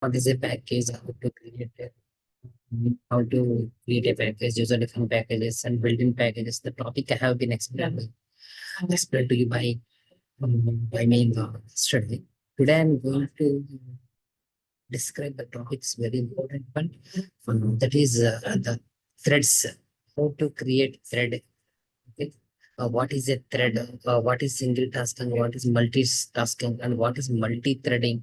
what is a package, how to create a package, user defined packages and built-in packages. The topic I have been explained to you by me in the study. Today I'm going to describe the topics very important one. That is the threads. How to create thread. Okay. What is a thread? What is single tasking? What is multitasking? And what is multi-threading?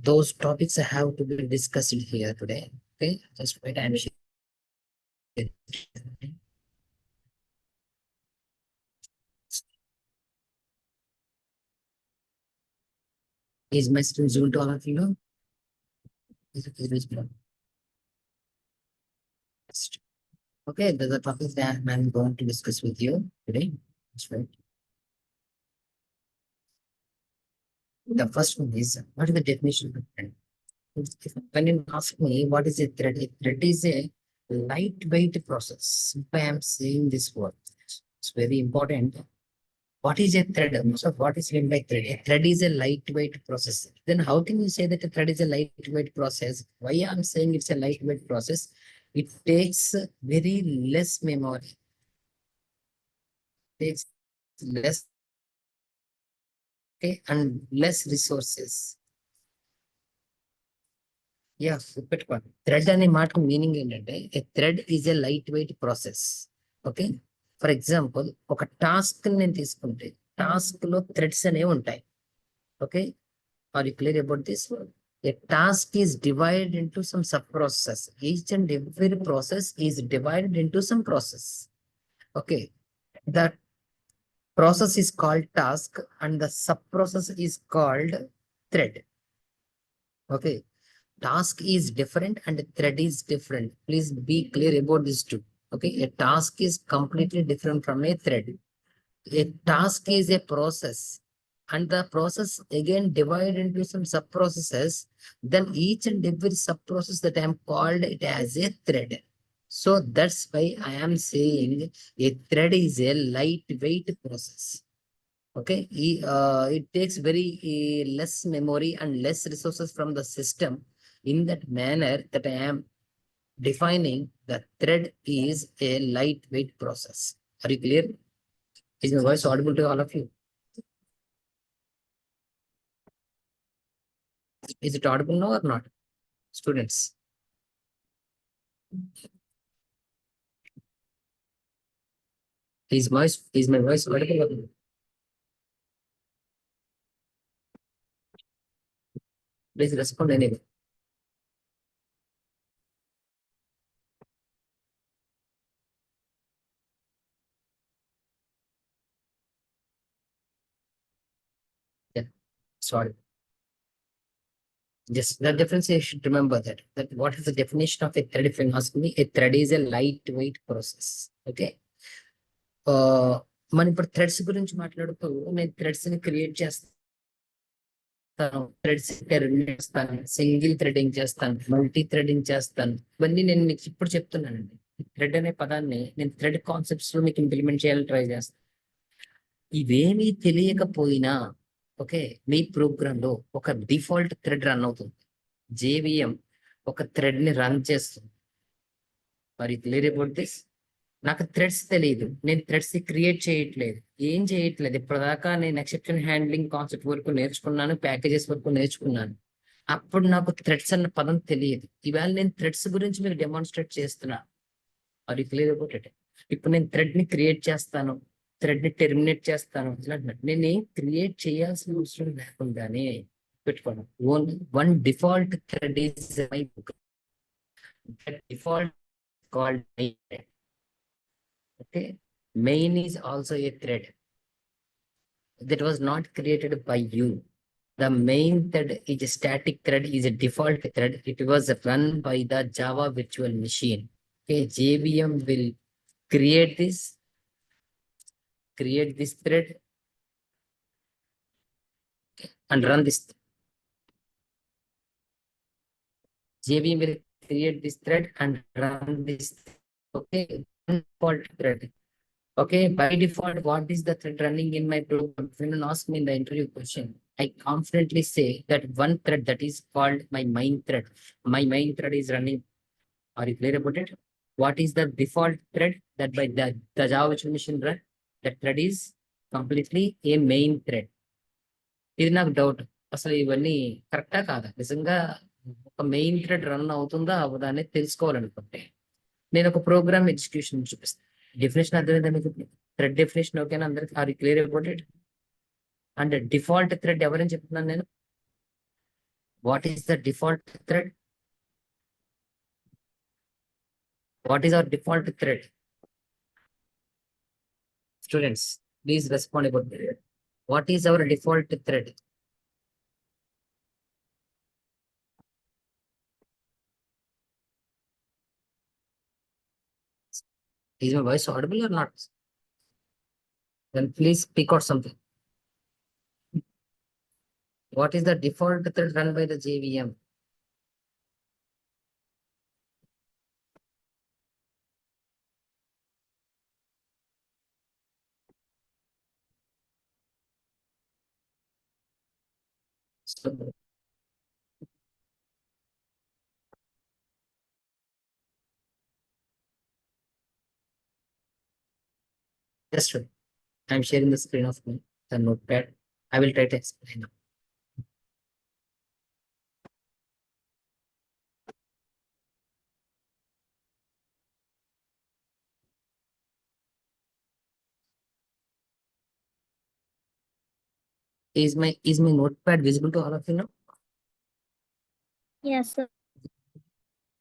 Those topics have to be discussed here today. Okay, just wait. I'm sharing. Is my screen zoomed to all of you? Is it visible? Okay, the topics that I'm going to discuss with you today. That's right. The first one is, what is the definition of thread? When you ask me what is a thread is a lightweight process. Why I'm saying this word, it's very important. What is a thread? So what is meant by thread? A thread is a lightweight process. Then how can you say that a thread is a lightweight process? Why I'm saying it's a lightweight process? It takes very less memory, takes less, okay, and less resources. Yeah, పెట్టుకోండి. Thread అనే మాటకు meaning ఏంటంటే a thread is a light weight process. Okay, for example ఒక task నేను తీసుకుంటే task లో threads అనేవి ఉంటాయి. Okay, are you clear about this? A task is divided into some sub processes. Each and every process is divided into some process. Okay, that process is called task and the sub process is called thread. Okay, task is different and thread is different. Please be clear about this too. Okay, a task is completely different from a thread. A task is a process and the process again divided into some sub processes. Then each and every sub process that I am called it as a thread. So that's why I am saying a thread is a lightweight process. Okay, it takes very less memory and less resources from the system. In that manner that I am defining, the thread is a lightweight process. Are you clear? Is my voice audible to all of you? Is it audible now or not, students? Is my voice audible or not? Please respond anyway. Yeah, sorry. Just the difference, you should remember that what is the definition of a thread? If you ask me, a thread is a lightweight process. Okay. మనం ఇప్పుడు threads గురించి మాట్లాడుతూ నేను threads ని create చేస్తాను, threads terminate చేస్తాను, single threading చేస్తాను, multi threading చేస్తాను. ఇవన్నీ నేను మీకు ఇప్పుడు చెప్తున్నానండి. థ్రెడ్ అనే పదాన్ని నేను థ్రెడ్ కాన్సెప్ట్స్ లో మీకు ఇంప్లిమెంట్ చేయాలని ట్రై చేస్తాను. ఇవేమీ తెలియకపోయినా ఓకే, మీ ప్రోగ్రామ్ లో ఒక డిఫాల్ట్ థ్రెడ్ రన్ అవుతుంది. జేవిఎం ఒక థ్రెడ్ ని రన్ చేస్తుంది. మరి క్లియర్ అబౌట్ దిస్? నాకు థ్రెడ్స్ తెలియదు, నేను థ్రెడ్స్ క్రియేట్ చేయట్లేదు, ఏం చేయట్లేదు. ఇప్పటిదాకా నేను ఎక్సెప్షన్ హ్యాండ్లింగ్ కాన్సెప్ట్ వరకు నేర్చుకున్నాను, ప్యాకేజెస్ వరకు నేర్చుకున్నాను. అప్పుడు నాకు థ్రెడ్స్ అన్న పదం తెలియదు. ఇవాళ నేను థ్రెడ్స్ గురించి మీకు డెమాన్స్ట్రేట్ చేస్తున్నాను. అది క్లియర్ అబౌట్ ఇట్. ఇప్పుడు నేను థ్రెడ్ ని క్రియేట్ చేస్తాను, థ్రెడ్ ని టెర్మినేట్ చేస్తాను. నేను ఏం క్రియేట్ చేయాల్సిన అవసరం లేకుండానే పెట్టుకోండి. One default thread is my book. Default called okay. Main is also a thread that was not created by you. The main thread is a static thread, is a default thread. It was run by the Java virtual machine. Okay, JVM will create this thread and run this. JVM will create this thread and run this. Okay, default thread. Okay, by default, what is the thread running in my program? When you ask me in the interview question, I confidently say that one thread that is called my main thread. My main thread is running. Are you clear about it? What is the default thread that by the Java virtual machine run? That thread is completely a main thread. ఇది నాకు doubt. అసలు ఇవన్నీ కరెక్టా కాదా? నిజంగా ఒక main thread run అవుతుందా అవ్వదా అనేది తెలుసుకోవాలనుకుంటే నేను ఒక ప్రోగ్రామ్ ఎగ్జిక్యూషన్ చూపిస్తాను. డెఫినేషన్ అర్థమైందా మీకు? థ్రెడ్ డెఫినేషన్ ఓకేనా అందరికి? Are clear about it? And default thread ఎవరని చెప్తున్నాను నేను? What is the default thread? What is our default thread? Students please respond about it. What is our default thread? Is my voice audible or not? Then please speak out something. What is the default thread run by the JVM? So, just I'm sharing the screen of the notepad. I will try to explain. Is my notepad visible to all of you now? Yes, sir.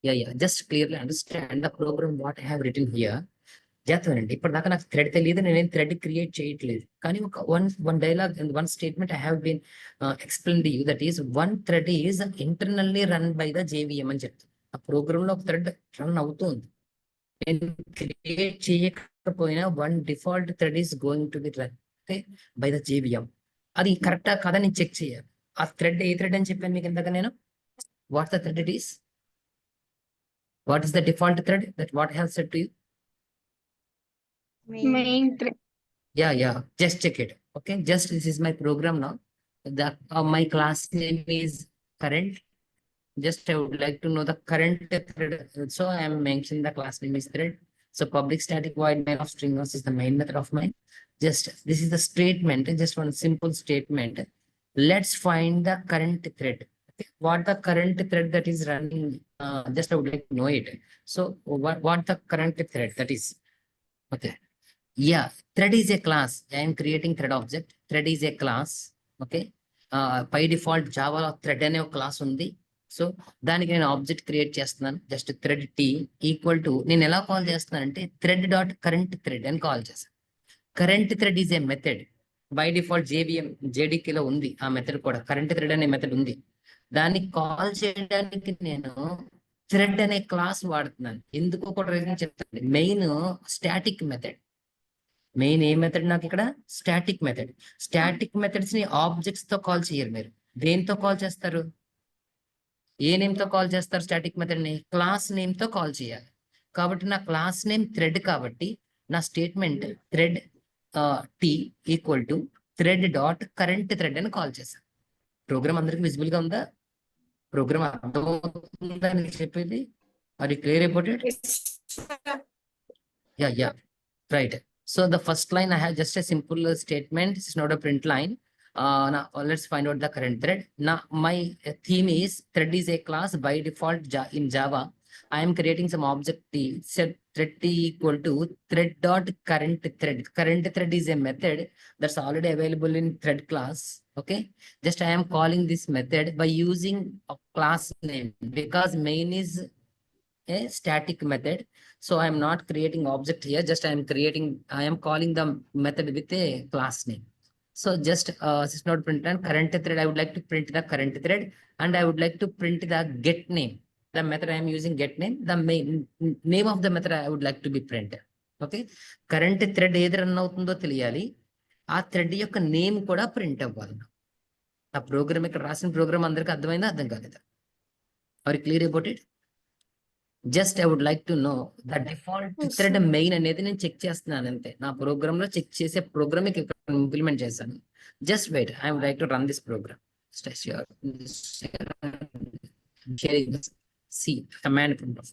Yeah. Just clearly understand the program what I have written here. చేస్తానండి. ఇప్పటిదాకా నాకు thread తెలియదు, నేనేం thread create చేయట్లేదు. కానీ ఒక one dialogue and one statement I have been explain to you, that is one thread is internally run by the JVM అని చెప్తాను. ఆ ప్రోగ్రామ్ లో ఒక థ్రెడ్ రన్ అవుతుంది. నేను క్రియేట్ చేయకపోయినా one default thread is going to be run by the JVM. అది కరెక్టా కదా నేను చెక్ చేయాలి. ఆ థ్రెడ్ ఏ థ్రెడ్ అని చెప్పాను మీకు ఇందాక నేను? What the thread it is? What is the default thread that what I have said to you? Main thread. Yeah, just check it. Okay, just this is my program now. My class name is current. Just I would like to know the current thread, so I am mentioning the class name is thread. So public static void main of stringers is the main method of mine. Just this is the statement, just one simple statement. Let's find the current thread. Okay, what the current thread that is running? Just I would like to know it. So what the current thread that is? Okay. Yeah, thread is a class. I am creating thread object. Thread is a class. Okay. By default Java thread అనే ఒక class ఉంది. So దానికి నేను object create చేస్తున్నాను. Just thread T equal to నేను ఎలా call చేస్తున్నానంటే thread dot current thread అని కాల్ చేస్తాను. Current thread is a method. By default JVM జేడికేలో ఉంది ఆ మెథడ్ కూడా. కరెంట్ థ్రెడ్ అనే మెథడ్ ఉంది. దాన్ని కాల్ చేయడానికి నేను థ్రెడ్ అనే క్లాస్ వాడుతున్నాను. ఎందుకో కూడా రీజన్ చెప్తాను. Main static method. మెయిన్ ఏ మెథడ్ నాకు ఇక్కడ? Static method. స్టాటిక్ మెథడ్స్ ని ఆబ్జెక్ట్స్ తో కాల్ చేయరు మీరు. దేంతో కాల్ చేస్తారు? ఏ నేమ్ తో కాల్ చేస్తారు స్టాటిక్ మెథడ్ ని? క్లాస్ నేమ్ తో కాల్ చేయాలి. కాబట్టి నా క్లాస్ నేమ్ థ్రెడ్ కాబట్టి నా statement thread T equal to thread dot current thread అని కాల్ చేశాను. ప్రోగ్రామ్ అందరికి విజిబుల్ గా ఉందా? ప్రోగ్రామ్ అర్థమవుతుందా అని చెప్పేది? Are you clear about it? Yeah. Right. So the first line I have just a simple statement. It's not a print line. Now let's find out the current thread. Now my theme is thread is a class by default in Java. I am creating some object T. Set thread T equal to thread dot current thread. Current thread is a method that's already available in thread class. Okay. Just I am calling this method by using a class name because main is a static method. So I am not creating object here. Just I am calling the method with a class name. So just not print and current thread. I would like to print the current thread and I would like to print the get name. The method I am using get name. The main name of the method I would like to be printed. Okay. Current thread either run అవుతుందో తెలియాలి. ఆ thread యొక్క name కూడా print అవ్వాలి. ఆ programme ఇక్కడ రాసిన programme అందరికి అర్థమైందా? అర్థం కాలేదా? Are clear about it? Just I would like to know the default thread main అనేది నేను చెక్ చేస్తున్నాను అంతే. నా ప్రోగ్రామ్ లో చెక్ చేసే ప్రోగ్రామ్ ఇంప్లిమెంట్ చేశాను. Just wait. I would like to run this program. Sharing this. See command prompt of.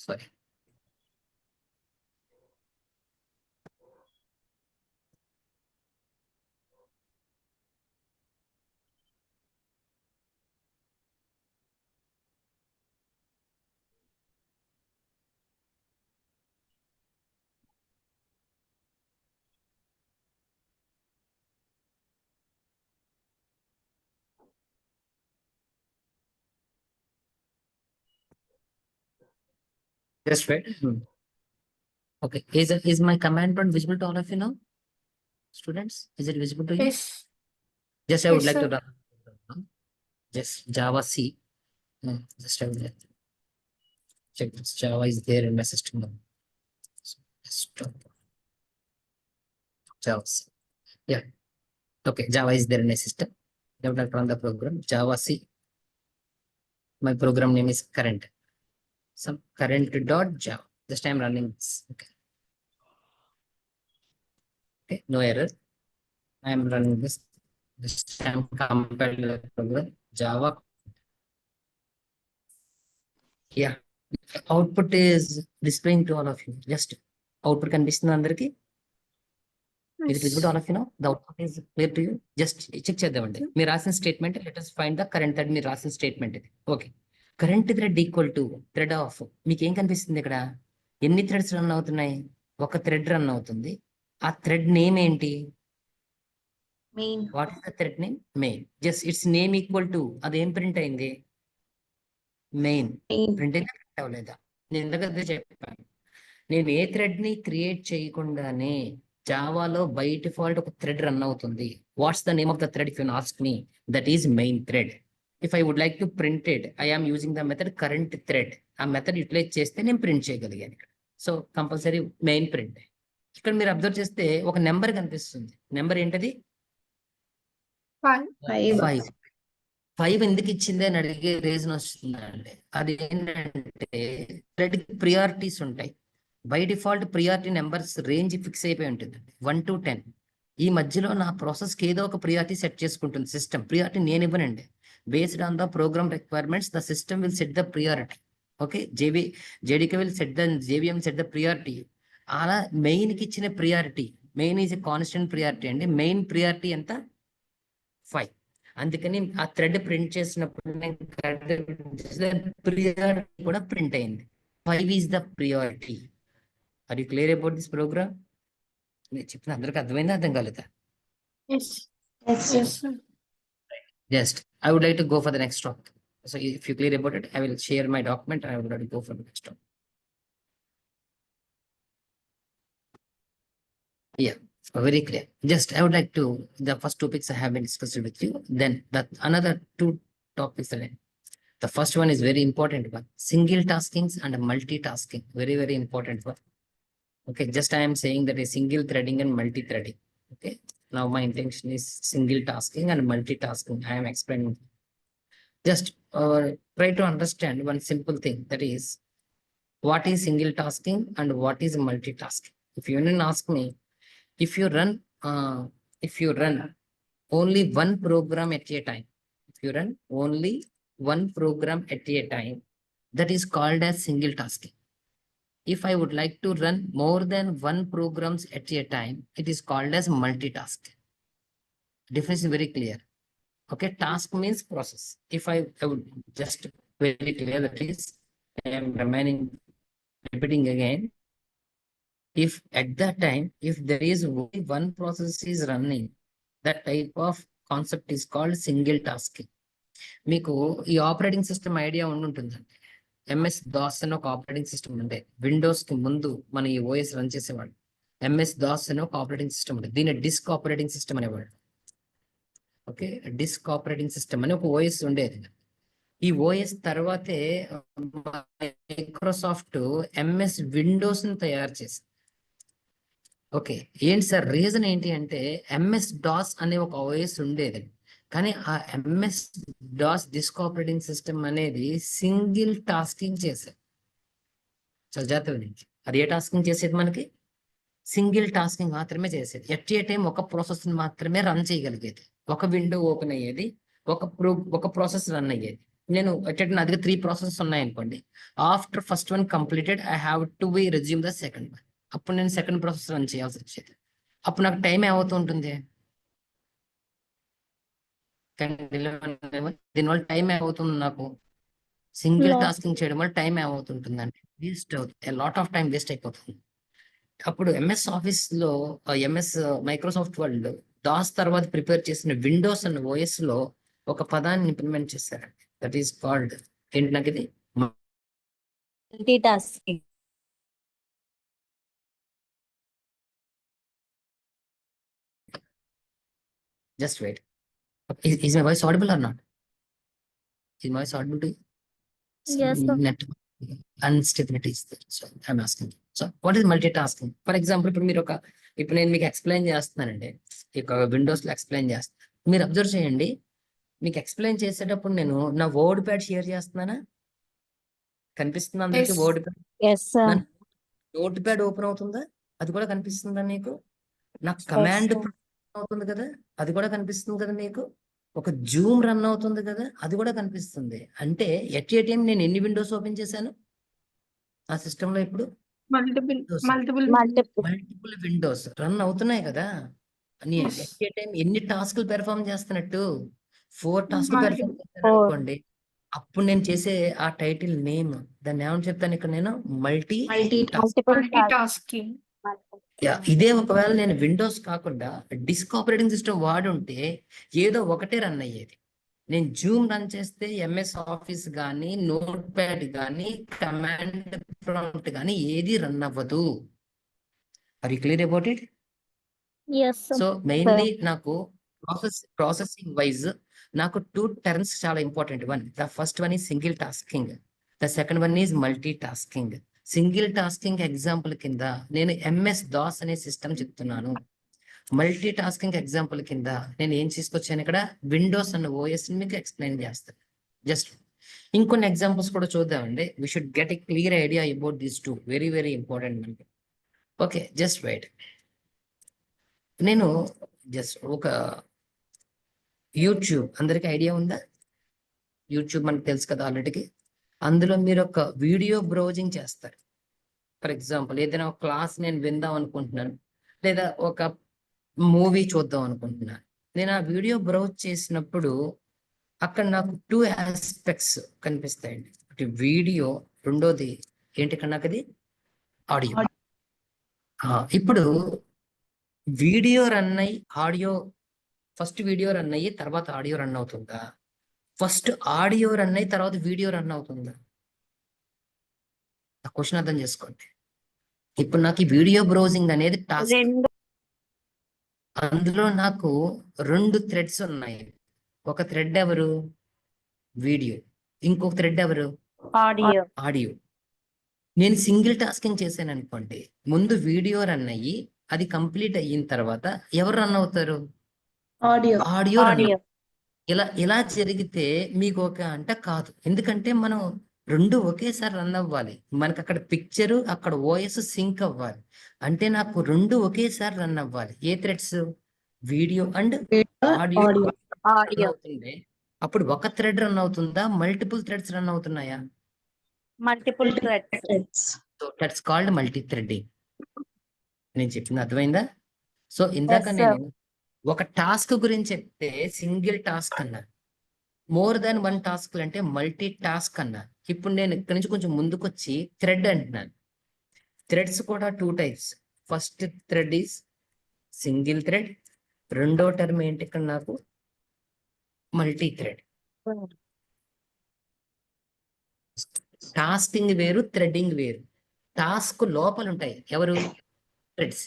Sorry. Just wait. Okay. Is my command prompt visible to all of you now? Students, is it visible to you? Yes. Just I would Yes, like to sir. run. Just Java C. Just I would like to check this Java is there in my system now. So, stop. Java C. Yeah. Okay. Java is there in my system. I would like to run the program. Java C. My program name is current. Some current dot Java. Just I'm running this. Okay. Okay. No error. I am running this. This time compiled the program. Java. Yeah. Output is displaying to all of you. Just output కనిపిస్తుంది అందరికి. Is it visible to all of you now? The output is clear to you. Just check చేద్దామండి. మీరు రాసిన statement let us find the current thread మీరు రాసిన statement ఇది. Okay. Current thread equal to thread of. మీకు ఏం కనిపిస్తుంది ఇక్కడ? ఎన్ని థ్రెడ్స్ రన్ అవుతున్నాయి? ఒక థ్రెడ్ రన్ అవుతుంది. ఆ థ్రెడ్ నేమ్ ఏంటి? Main. What is the thread name? Main. Just its name equal to అదేం ప్రింట్ అయింది? మెయిన్. Main. ప్రింట్ అయితే ప్రింట్ అవ్వలేదా? నేను ఎందుకంటే చెప్పాను. నేను ఏ థ్రెడ్ ని క్రియేట్ చేయకుండానే జావాలో బై డిఫాల్ట్ ఒక థ్రెడ్ రన్ అవుతుంది. What's the name of the thread if you ask me? That is main thread. If I would like to print it, I am using the method current thread. ఆ method utilize చేస్తే నేను print చేయగలిగాను ఇక్కడ. So compulsory main print. ఇక్కడ మీరు observe చేస్తే ఒక number కనిపిస్తుంది. నెంబర్ ఏంటది? 5. 5 ఎందుకు ఇచ్చింది అని అడిగే రీజన్ వస్తుందండి. అది ఏంటంటే థ్రెడ్ ప్రియారిటీస్ ఉంటాయి. By default priority numbers range fix అయిపోయి ఉంటుంది 1 to 10. ఈ మధ్యలో నా ప్రాసెస్కి ఏదో ఒక ప్రియారిటీ సెట్ చేసుకుంటుంది సిస్టమ్. ప్రియారిటీ నేను ఇవ్వనండి. Based on the program requirements the system will set the priority. Okay. JDK will set the JVM set the priority. అలా మెయిన్ కి ఇచ్చిన priority, main is a constant priority అండి. Main priority ఎంత? 5. అందుకని ఆ thread print చేసినప్పుడు priority కూడా print అయింది. 5 is the priority. Are you clear about this program? నేను చెప్పిన అందరికి అర్థమైందా, అర్థం కాలేదా? Yes. Yes, yes, sir. Just I would like to go for the next topic. So if you clear about it, I will share my document and I would like to go for the next topic. Yeah, very clear. Just I would like to, the first topics I have been discussed with you. Then that another 2 topics are there. The first one is very important one. Single taskings and multitasking. Very, very important one. Okay, just I am saying that a single threading and multi-threading. Okay, now my intention is single tasking and multitasking. I am explaining. Just try to understand one simple thing, that is what is single tasking and what is multitasking. If you ask me, if you run only one program at a time, if you run only one program at a time, that is called as single tasking. If I would like to run more than one programs at a time, it is called as multitasking. Difference is very clear. Okay, task means process. If I would just very clear, that is I am repeating again. If at that time, if there is only one process is running, that type of concept is called single tasking. మీకు ఈ operating system idea ఉంటుందండి. MS DOS అని ఒక operating system ఉండే. Windows కి ముందు మన ఈ ఓఎస్ రన్ చేసేవాడు. MS DOS అని ఒక ఆపరేటింగ్ సిస్టమ్ ఉంది. దీన్ని డిస్క్ ఆపరేటింగ్ సిస్టమ్ అనేవాడు. ఓకే, డిస్క్ ఆపరేటింగ్ సిస్టమ్ అని ఒక ఓఎస్ ఉండేది. ఈ ఓఎస్ తర్వాతే మైక్రోసాఫ్ట్ MS విండోస్ ని తయారు చేసింది. ఓకే. ఏంటి సార్ రీజన్ ఏంటి అంటే ఎంఎస్ డాస్ అనే ఒక ఓఎస్ ఉండేది. కానీ ఆ MS DOS disk operating system అనేది సింగిల్ టాస్కింగ్ చేసేది. చాలా జాగ్రత్తగా వినండి. అది ఏ టాస్కింగ్ చేసేది మనకి? సింగిల్ టాస్కింగ్ మాత్రమే చేసేది. ఎట్ ఏ టైం ఒక ప్రాసెస్ మాత్రమే రన్ చేయగలిగేది. ఒక విండో ఓపెన్ అయ్యేది. ఒక ప్రాసెస్ రన్ అయ్యేది. నేను ఎట్ ఏ టైం నా దగ్గర 3 ప్రాసెసెస్ ఉన్నాయనుకోండి. After first one completed I have to resume the second one. అప్పుడు నేను సెకండ్ ప్రాసెస్ రన్ చేయాల్సి వచ్చేది. అప్పుడు నాకు టైం ఏమవుతూ ఉంటుంది? దీనివల్ల టైం ఏమవుతుంది నాకు? Single Loss. టాస్కింగ్ చేయడం వల్ల టైం ఏమవుతుంటుందంటే వేస్ట్ అవుతుంది. లాట్ ఆఫ్ టైం వేస్ట్ అయిపోతుంది. అప్పుడు ఎంఎస్ ఆఫీస్ లో ఎంఎస్ మైక్రోసాఫ్ట్ వర్డ్ దాస్ తర్వాత ప్రిపేర్ చేసిన విండోస్ అండ్ ఓఎస్ లో ఒక పదాన్ని ఇంప్లిమెంట్ చేశారండి. దట్ ఈస్ కాల్డ్ ఏంటి నాకు ఇది? Multitasking. Just wait. Is my voice audible or not? Is my voice audible to Yes, sir. Net instability is there. So I'm asking. So what is multi tasking? For example ఇప్పుడు నేను మీకు explain చేస్తున్నానండి. ఇక Windows లో explain చేస్తాను. మీరు observe చేయండి. మీకు ఎక్స్ప్లెయిన్ చేసేటప్పుడు నేను నా వర్డ్ ప్యాడ్ షేర్ చేస్తున్నానా? కనిపిస్తుంది అందరికి Yes. Word pad? Yes sir. Note pad open అవుతుందా? అది కూడా కనిపిస్తుందా నీకు? నాకు కమాండ్ sir. అవుతుంది కదా, అది కూడా కనిపిస్తుంది కదా నీకు? ఒక జూమ్ రన్ అవుతుంది కదా, అది కూడా కనిపిస్తుంది. అంటే ఎట్ ఏ టైం నేను ఎన్ని విండోస్ ఓపెన్ చేశాను ఆ సిస్టమ్ లో? ఇప్పుడు Multiple. Windows. Multiple. Multiple Windows run అవుతున్నాయి కదా. అని Yes. ఎట్ ఏ టైం ఎన్ని టాస్క్లు పెర్ఫామ్ చేస్తున్నట్టు? 4 టాస్క్లు Multiple. పెర్ఫామ్ చేస్తాను అనుకోండి. అప్పుడు నేను చేసే ఆ టైటిల్ నేమ్ దాన్ని ఏమని చెప్తాను ఇక్కడ నేను? Multi task. Multitasking. ఇదే ఒకవేళ నేను విండోస్ కాకుండా డిస్క్ ఆపరేటింగ్ సిస్టమ్ వాడి ఉంటే ఏదో ఒకటే రన్ అయ్యేది. నేను జూమ్ రన్ చేస్తే ఎంఎస్ ఆఫీస్ కానీ నోట్ ప్యాడ్ కానీ కమాండ్ ప్రాంప్ట్ కానీ ఏది రన్ అవ్వదు. Are you clear about it? Yes, sir. So mainly నాకు ప్రాసెసింగ్ వైజ్ నాకు 2 టర్మ్స్ చాలా important. The first one is single tasking. The second one is multi tasking. Single tasking example కింద నేను MS Das అనే system చెప్తున్నాను. Multi tasking example కింద నేను ఏం తీసుకొచ్చాను ఇక్కడ? విండోస్ అన్న ఓఎస్ మీకు ఎక్స్ప్లెయిన్ చేస్తాను. జస్ట్ ఇంకొన్ని ఎగ్జాంపుల్స్ కూడా చూద్దామండి. We should get a clear idea about these 2 very very important మనకి. Okay, just wait. నేను జస్ట్ ఒక యూట్యూబ్ అందరికి ఐడియా ఉందా? యూట్యూబ్ మనకు తెలుసు కదా ఆల్రెడీకి. అందులో మీరు ఒక వీడియో బ్రౌజింగ్ చేస్తారు. ఫర్ ఎగ్జాంపుల్ ఏదైనా ఒక క్లాస్ నేను విందాం అనుకుంటున్నాను, లేదా ఒక మూవీ చూద్దాం అనుకుంటున్నాను. నేను ఆ వీడియో బ్రౌజ్ చేసినప్పుడు అక్కడ నాకు 2 ఆస్పెక్ట్స్ కనిపిస్తాయండి. ఒకటి వీడియో, రెండోది ఏంటి ఇక్కడ నాకు? అది ఆడియో. ఇప్పుడు వీడియో రన్ అయ్యి ఆడియో, ఫస్ట్ వీడియో రన్ అయ్యి తర్వాత ఆడియో రన్ అవుతుందా? ఫస్ట్ ఆడియో రన్ అయ్యి తర్వాత వీడియో రన్ అవుతుందా? ఆ క్వశ్చన్ అర్థం చేసుకోండి. ఇప్పుడు నాకు ఈ వీడియో బ్రౌజింగ్ అనేది టాస్క్. రెండు. అందులో నాకు 2 థ్రెడ్స్ ఉన్నాయి. ఒక థ్రెడ్ ఎవరు? వీడియో. ఇంకొక థ్రెడ్ ఎవరు? ఆడియో. ఆడియో. నేను సింగిల్ టాస్కింగ్ చేశాను అనుకోండి, ముందు వీడియో రన్ అయ్యి అది కంప్లీట్ అయిన తర్వాత ఎవరు రన్ అవుతారు? Audio. Audio run. ఆడియో. ఇలా జరిగితే మీకు ఒక అంట కాదు. ఎందుకంటే మనం 2 ఒకేసారి రన్ అవ్వాలి. మనకు అక్కడ పిక్చరు, అక్కడ ఓఎస్ సింక్ అవ్వాలి. అంటే నాకు 2 ఒకేసారి రన్ అవ్వాలి. ఏ threads? Video and audio audio. అవుతుంది. అప్పుడు ఒక థ్రెడ్ రన్ అవుతుందా, మల్టిపుల్ థ్రెడ్స్ రన్ అవుతున్నాయా? Multiple threads. So that's called multi threading. నేను చెప్పింది అర్థమైందా? సో ఇందాక Yes, sir. నేను ఒక టాస్క్ గురించి చెప్తే సింగిల్ టాస్క్ అన్నా, మోర్ దాన్ 1 టాస్క్ అంటే మల్టీ టాస్క్ అన్నా. ఇప్పుడు నేను ఇక్కడ నుంచి కొంచెం ముందుకొచ్చి థ్రెడ్ అంటున్నాను. థ్రెడ్స్ కూడా 2 types. First thread is single thread. రెండో టర్మ్ ఏంటి ఇక్కడ నాకు? Multi thread. టాస్కింగ్ వేరు, థ్రెడ్డింగ్ వేరు. టాస్క్ లోపల ఉంటాయి ఎవరు? థ్రెడ్స్.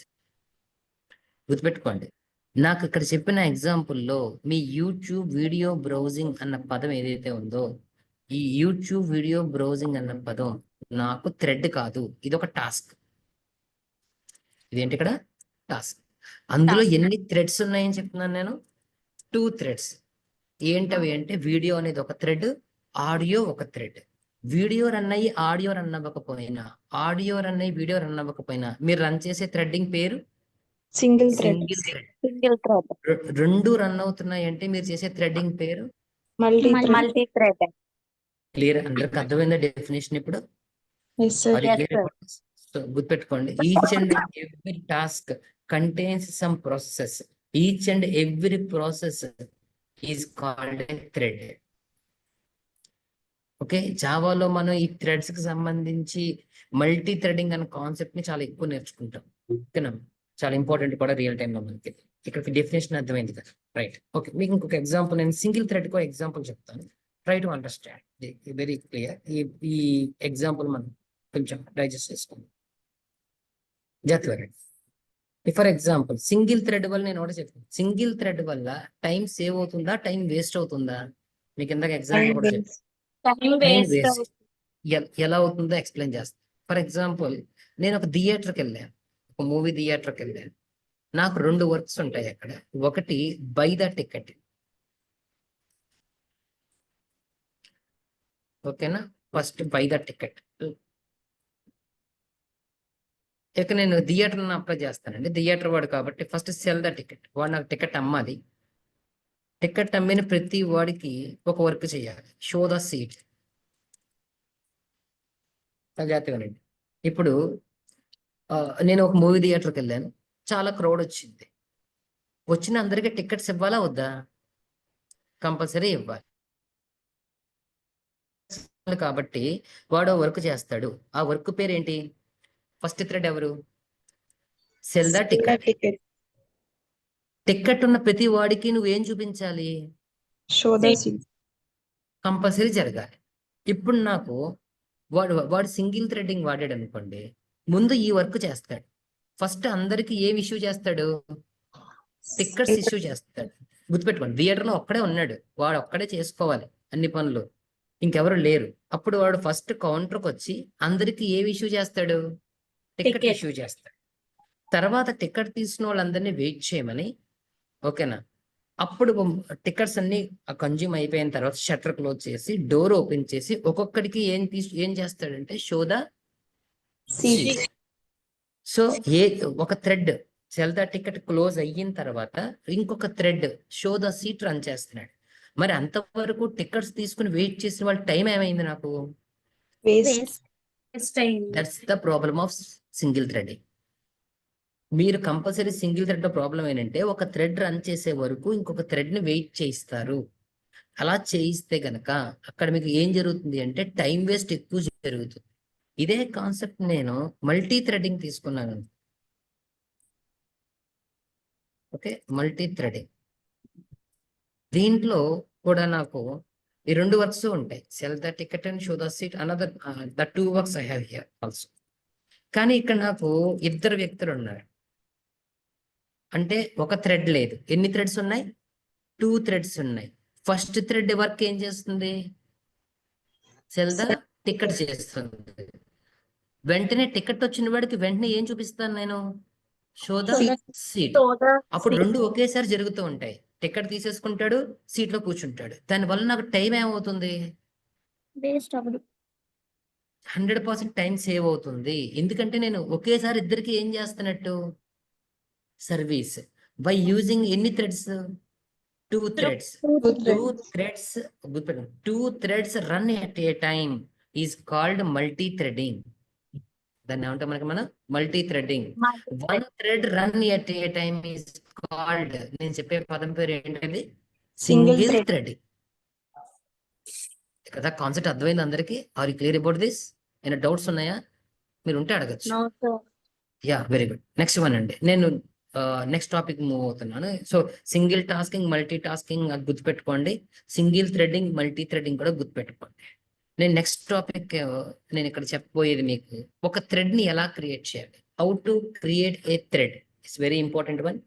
గుర్తుపెట్టుకోండి. నాకు ఇక్కడ చెప్పిన ఎగ్జాంపుల్లో మీ యూట్యూబ్ వీడియో బ్రౌజింగ్ అన్న పదం ఏదైతే ఉందో, ఈ యూట్యూబ్ వీడియో బ్రౌజింగ్ అన్న పదం నాకు థ్రెడ్ కాదు, ఇది ఒక టాస్క్. ఇదేంటి ఇక్కడ? టాస్క్. అందులో Task. ఎన్ని థ్రెడ్స్ ఉన్నాయని చెప్తున్నాను నేను? 2 థ్రెడ్స్. ఏంటవి అంటే వీడియో అనేది ఒక థ్రెడ్, ఆడియో ఒక థ్రెడ్. వీడియో రన్ అయ్యి ఆడియో రన్ అవ్వకపోయినా, ఆడియో రన్ అయ్యి వీడియో రన్ అవ్వకపోయినా మీరు రన్ చేసే థ్రెడ్డింగ్ పేరు single thread. Single thread. Single thread. రెండు రన్ అవుతున్నాయి అంటే మీరు చేసే థ్రెడ్డింగ్ పేరు మల్టీ థ్రెడ్. Multi-thread. క్లియర్. అందరికి అర్థమైందా డెఫినేషన్ ఇప్పుడు? Yes sir. Yes, sir. So గుర్తుపెట్టుకోండి, each and every task contains some process. Each and every process is called a thread. Okay, జావాలో మనం ఈ థ్రెడ్స్ కి సంబంధించి మల్టీ థ్రెడింగ్ అనే కాన్సెప్ట్ ని చాలా ఎక్కువ నేర్చుకుంటాం. ఓకేనా, చాలా ఇంపార్టెంట్ కూడా రియల్ టైమ్ లో మనకి. ఇక్కడ డెఫినేషన్ అర్థమైంది కదా, రైట్? ఓకే, మీకు ఇంకొక ఎగ్జాంపుల్, నేను సింగిల్ థ్రెడ్ కో ఎగ్జాంపుల్ చెప్తాను. Try to understand very clear. ఈ ఎగ్జాంపుల్ మనం కొంచెం డైజెస్ట్ చేసుకోండి జాగ్రత్తగా. ఫర్ ఎగ్జాంపుల్ సింగిల్ థ్రెడ్ వల్ల నేను ఒకటి చెప్తాను, సింగిల్ థ్రెడ్ వల్ల టైం సేవ్ అవుతుందా, టైం వేస్ట్ అవుతుందా? మీకు ఇందాక ఎగ్జాంపుల్ కూడా చెప్తాను. Time time waste. వేస్ట్ ఎలా అవుతుందో ఎక్స్ప్లెయిన్ చేస్తాను. ఫర్ ఎగ్జాంపుల్, నేను ఒక థియేటర్కి వెళ్ళాను, ఒక మూవీ థియేటర్కి వెళ్ళాను. నాకు 2 వర్క్స్ ఉంటాయి అక్కడ. ఒకటి బై ద టికెట్, ఓకేనా? First by the ticket. ఇక నేను థియేటర్ అప్లై చేస్తానండి, థియేటర్ వాడు కాబట్టి ఫస్ట్ సెల్ ద టికెట్. వాడు నాకు టికెట్ అమ్మాలి. టికెట్ అమ్మిన ప్రతి వాడికి ఒక వర్క్ చేయాలి, షో ద సీట్. జాగ్రత్తగానండి. ఇప్పుడు నేను ఒక మూవీ థియేటర్కి వెళ్ళాను, చాలా క్రౌడ్ వచ్చింది. వచ్చిన అందరికీ టికెట్స్ ఇవ్వాలా వద్దా? కంపల్సరీ ఇవ్వాలి. కాబట్టి వాడు వర్క్ చేస్తాడు. ఆ వర్క్ పేరు ఏంటి? ఫస్ట్ థ్రెడ్ ఎవరు? Cell the ticket. Ticket. Ticket ఉన్న ప్రతి వాడికి నువ్వేం చూపించాలి? Show the seat. కంపల్సరీ జరగాలి. ఇప్పుడు నాకు వాడు సింగిల్ థ్రెడ్డింగ్ వాడాడు అనుకోండి, ముందు ఈ వర్క్ చేస్తాడు. ఫస్ట్ అందరికి ఏం ఇష్యూ చేస్తాడు? టికెట్స్ ఇష్యూ చేస్తాడు. గుర్తుపెట్టుకోండి, థియేటర్లో ఒక్కడే ఉన్నాడు, వాడు ఒక్కడే చేసుకోవాలి అన్ని పనులు, ఇంకెవరు లేరు. అప్పుడు వాడు ఫస్ట్ కౌంటర్కి వచ్చి అందరికి ఏం ఇష్యూ చేస్తాడు? Ticket Ticket. ఇష్యూ చేస్తాడు. తర్వాత టికెట్ తీసిన వాళ్ళందరినీ వెయిట్ చేయమని, ఓకేనా? అప్పుడు టికెట్స్ అన్ని కన్జ్యూమ్ అయిపోయిన తర్వాత షట్టర్ క్లోజ్ చేసి డోర్ ఓపెన్ చేసి ఒక్కొక్కడికి ఏం చేస్తాడంటే షో ద సీట్. సో ఒక thread cell the ticket close అయిన తర్వాత ఇంకొక thread show the seat run చేస్తున్నాడు. మరి అంతవరకు టికెట్స్ తీసుకుని వెయిట్ చేసిన వాళ్ళ టైం ఏమైంది నాకు? Waste. That's the problem of single threading. మీరు కంపల్సరీ సింగిల్ థ్రెడ్ లో ప్రాబ్లం ఏంటంటే ఒక థ్రెడ్ రన్ చేసే వరకు ఇంకొక థ్రెడ్ ని వెయిట్ చేయిస్తారు. అలా చేయిస్తే గనక అక్కడ మీకు ఏం జరుగుతుంది అంటే టైం వేస్ట్ ఎక్కువ జరుగుతుంది. ఇదే కాన్సెప్ట్ నేను మల్టీ థ్రెడింగ్ తీసుకున్నాను. ఓకే, మల్టీ థ్రెడింగ్ దీంట్లో కూడా నాకు ఈ 2 వర్క్స్ ఉంటాయి, cell the ticket and show the seat. Another the 2 works I have here also. కానీ ఇక్కడ నాకు 2 వ్యక్తులు ఉన్నారు అంటే ఒక థ్రెడ్ లేదు. ఎన్ని థ్రెడ్స్ ఉన్నాయి? 2 థ్రెడ్స్ ఉన్నాయి. ఫస్ట్ థ్రెడ్ వర్క్ ఏం చేస్తుంది? సెల్ ద టికెట్ చేస్తుంది. వెంటనే టికెట్ వచ్చిన వాడికి వెంటనే ఏం చూపిస్తాను నేను? Show the seat. అప్పుడు 2 ఒకేసారి జరుగుతూ ఉంటాయి. టికెట్ తీసేసుకుంటాడు, సీట్ లో కూర్చుంటాడు. దానివల్ల నాకు టైం ఏమవుతుంది? Waste అవ్వదు. 100% టైం సేవ్ అవుతుంది. ఎందుకంటే నేను ఒకేసారి ఇద్దరికి ఏం చేస్తున్నట్టు? సర్వీస్. బై యూజింగ్ ఎన్ని థ్రెడ్స్? 2 థ్రెడ్స్. 2 థ్రెడ్స్. గుర్తుపెట్టుకోండి, 2 threads run at A time is called multi threading. దాన్ని ఏమంటాం మనకి మనం? Multi threading. 1 thread run at A time is called, నేను చెప్పే పదం పేరు ఏంటంటే సింగిల్ థ్రెడింగ్. కదా కాన్సెప్ట్ అర్థమైంది అందరికి? Are you clear about this? ఏమైనా డౌట్స్ ఉన్నాయా? మీరు ఉంటే అడగచ్చు. No, sir. Yeah, very good. Next one అండి, నేను నెక్స్ట్ టాపిక్ మూవ్ అవుతున్నాను. So single tasking, multi tasking అది గుర్తుపెట్టుకోండి. సింగిల్ థ్రెడింగ్, మల్టీ థ్రెడింగ్ కూడా గుర్తుపెట్టుకోండి. నేను నెక్స్ట్ టాపిక్ నేను ఇక్కడ చెప్పబోయేది మీకు ఒక థ్రెడ్ ని ఎలా క్రియేట్ చేయాలి. How to create a thread it's very important one.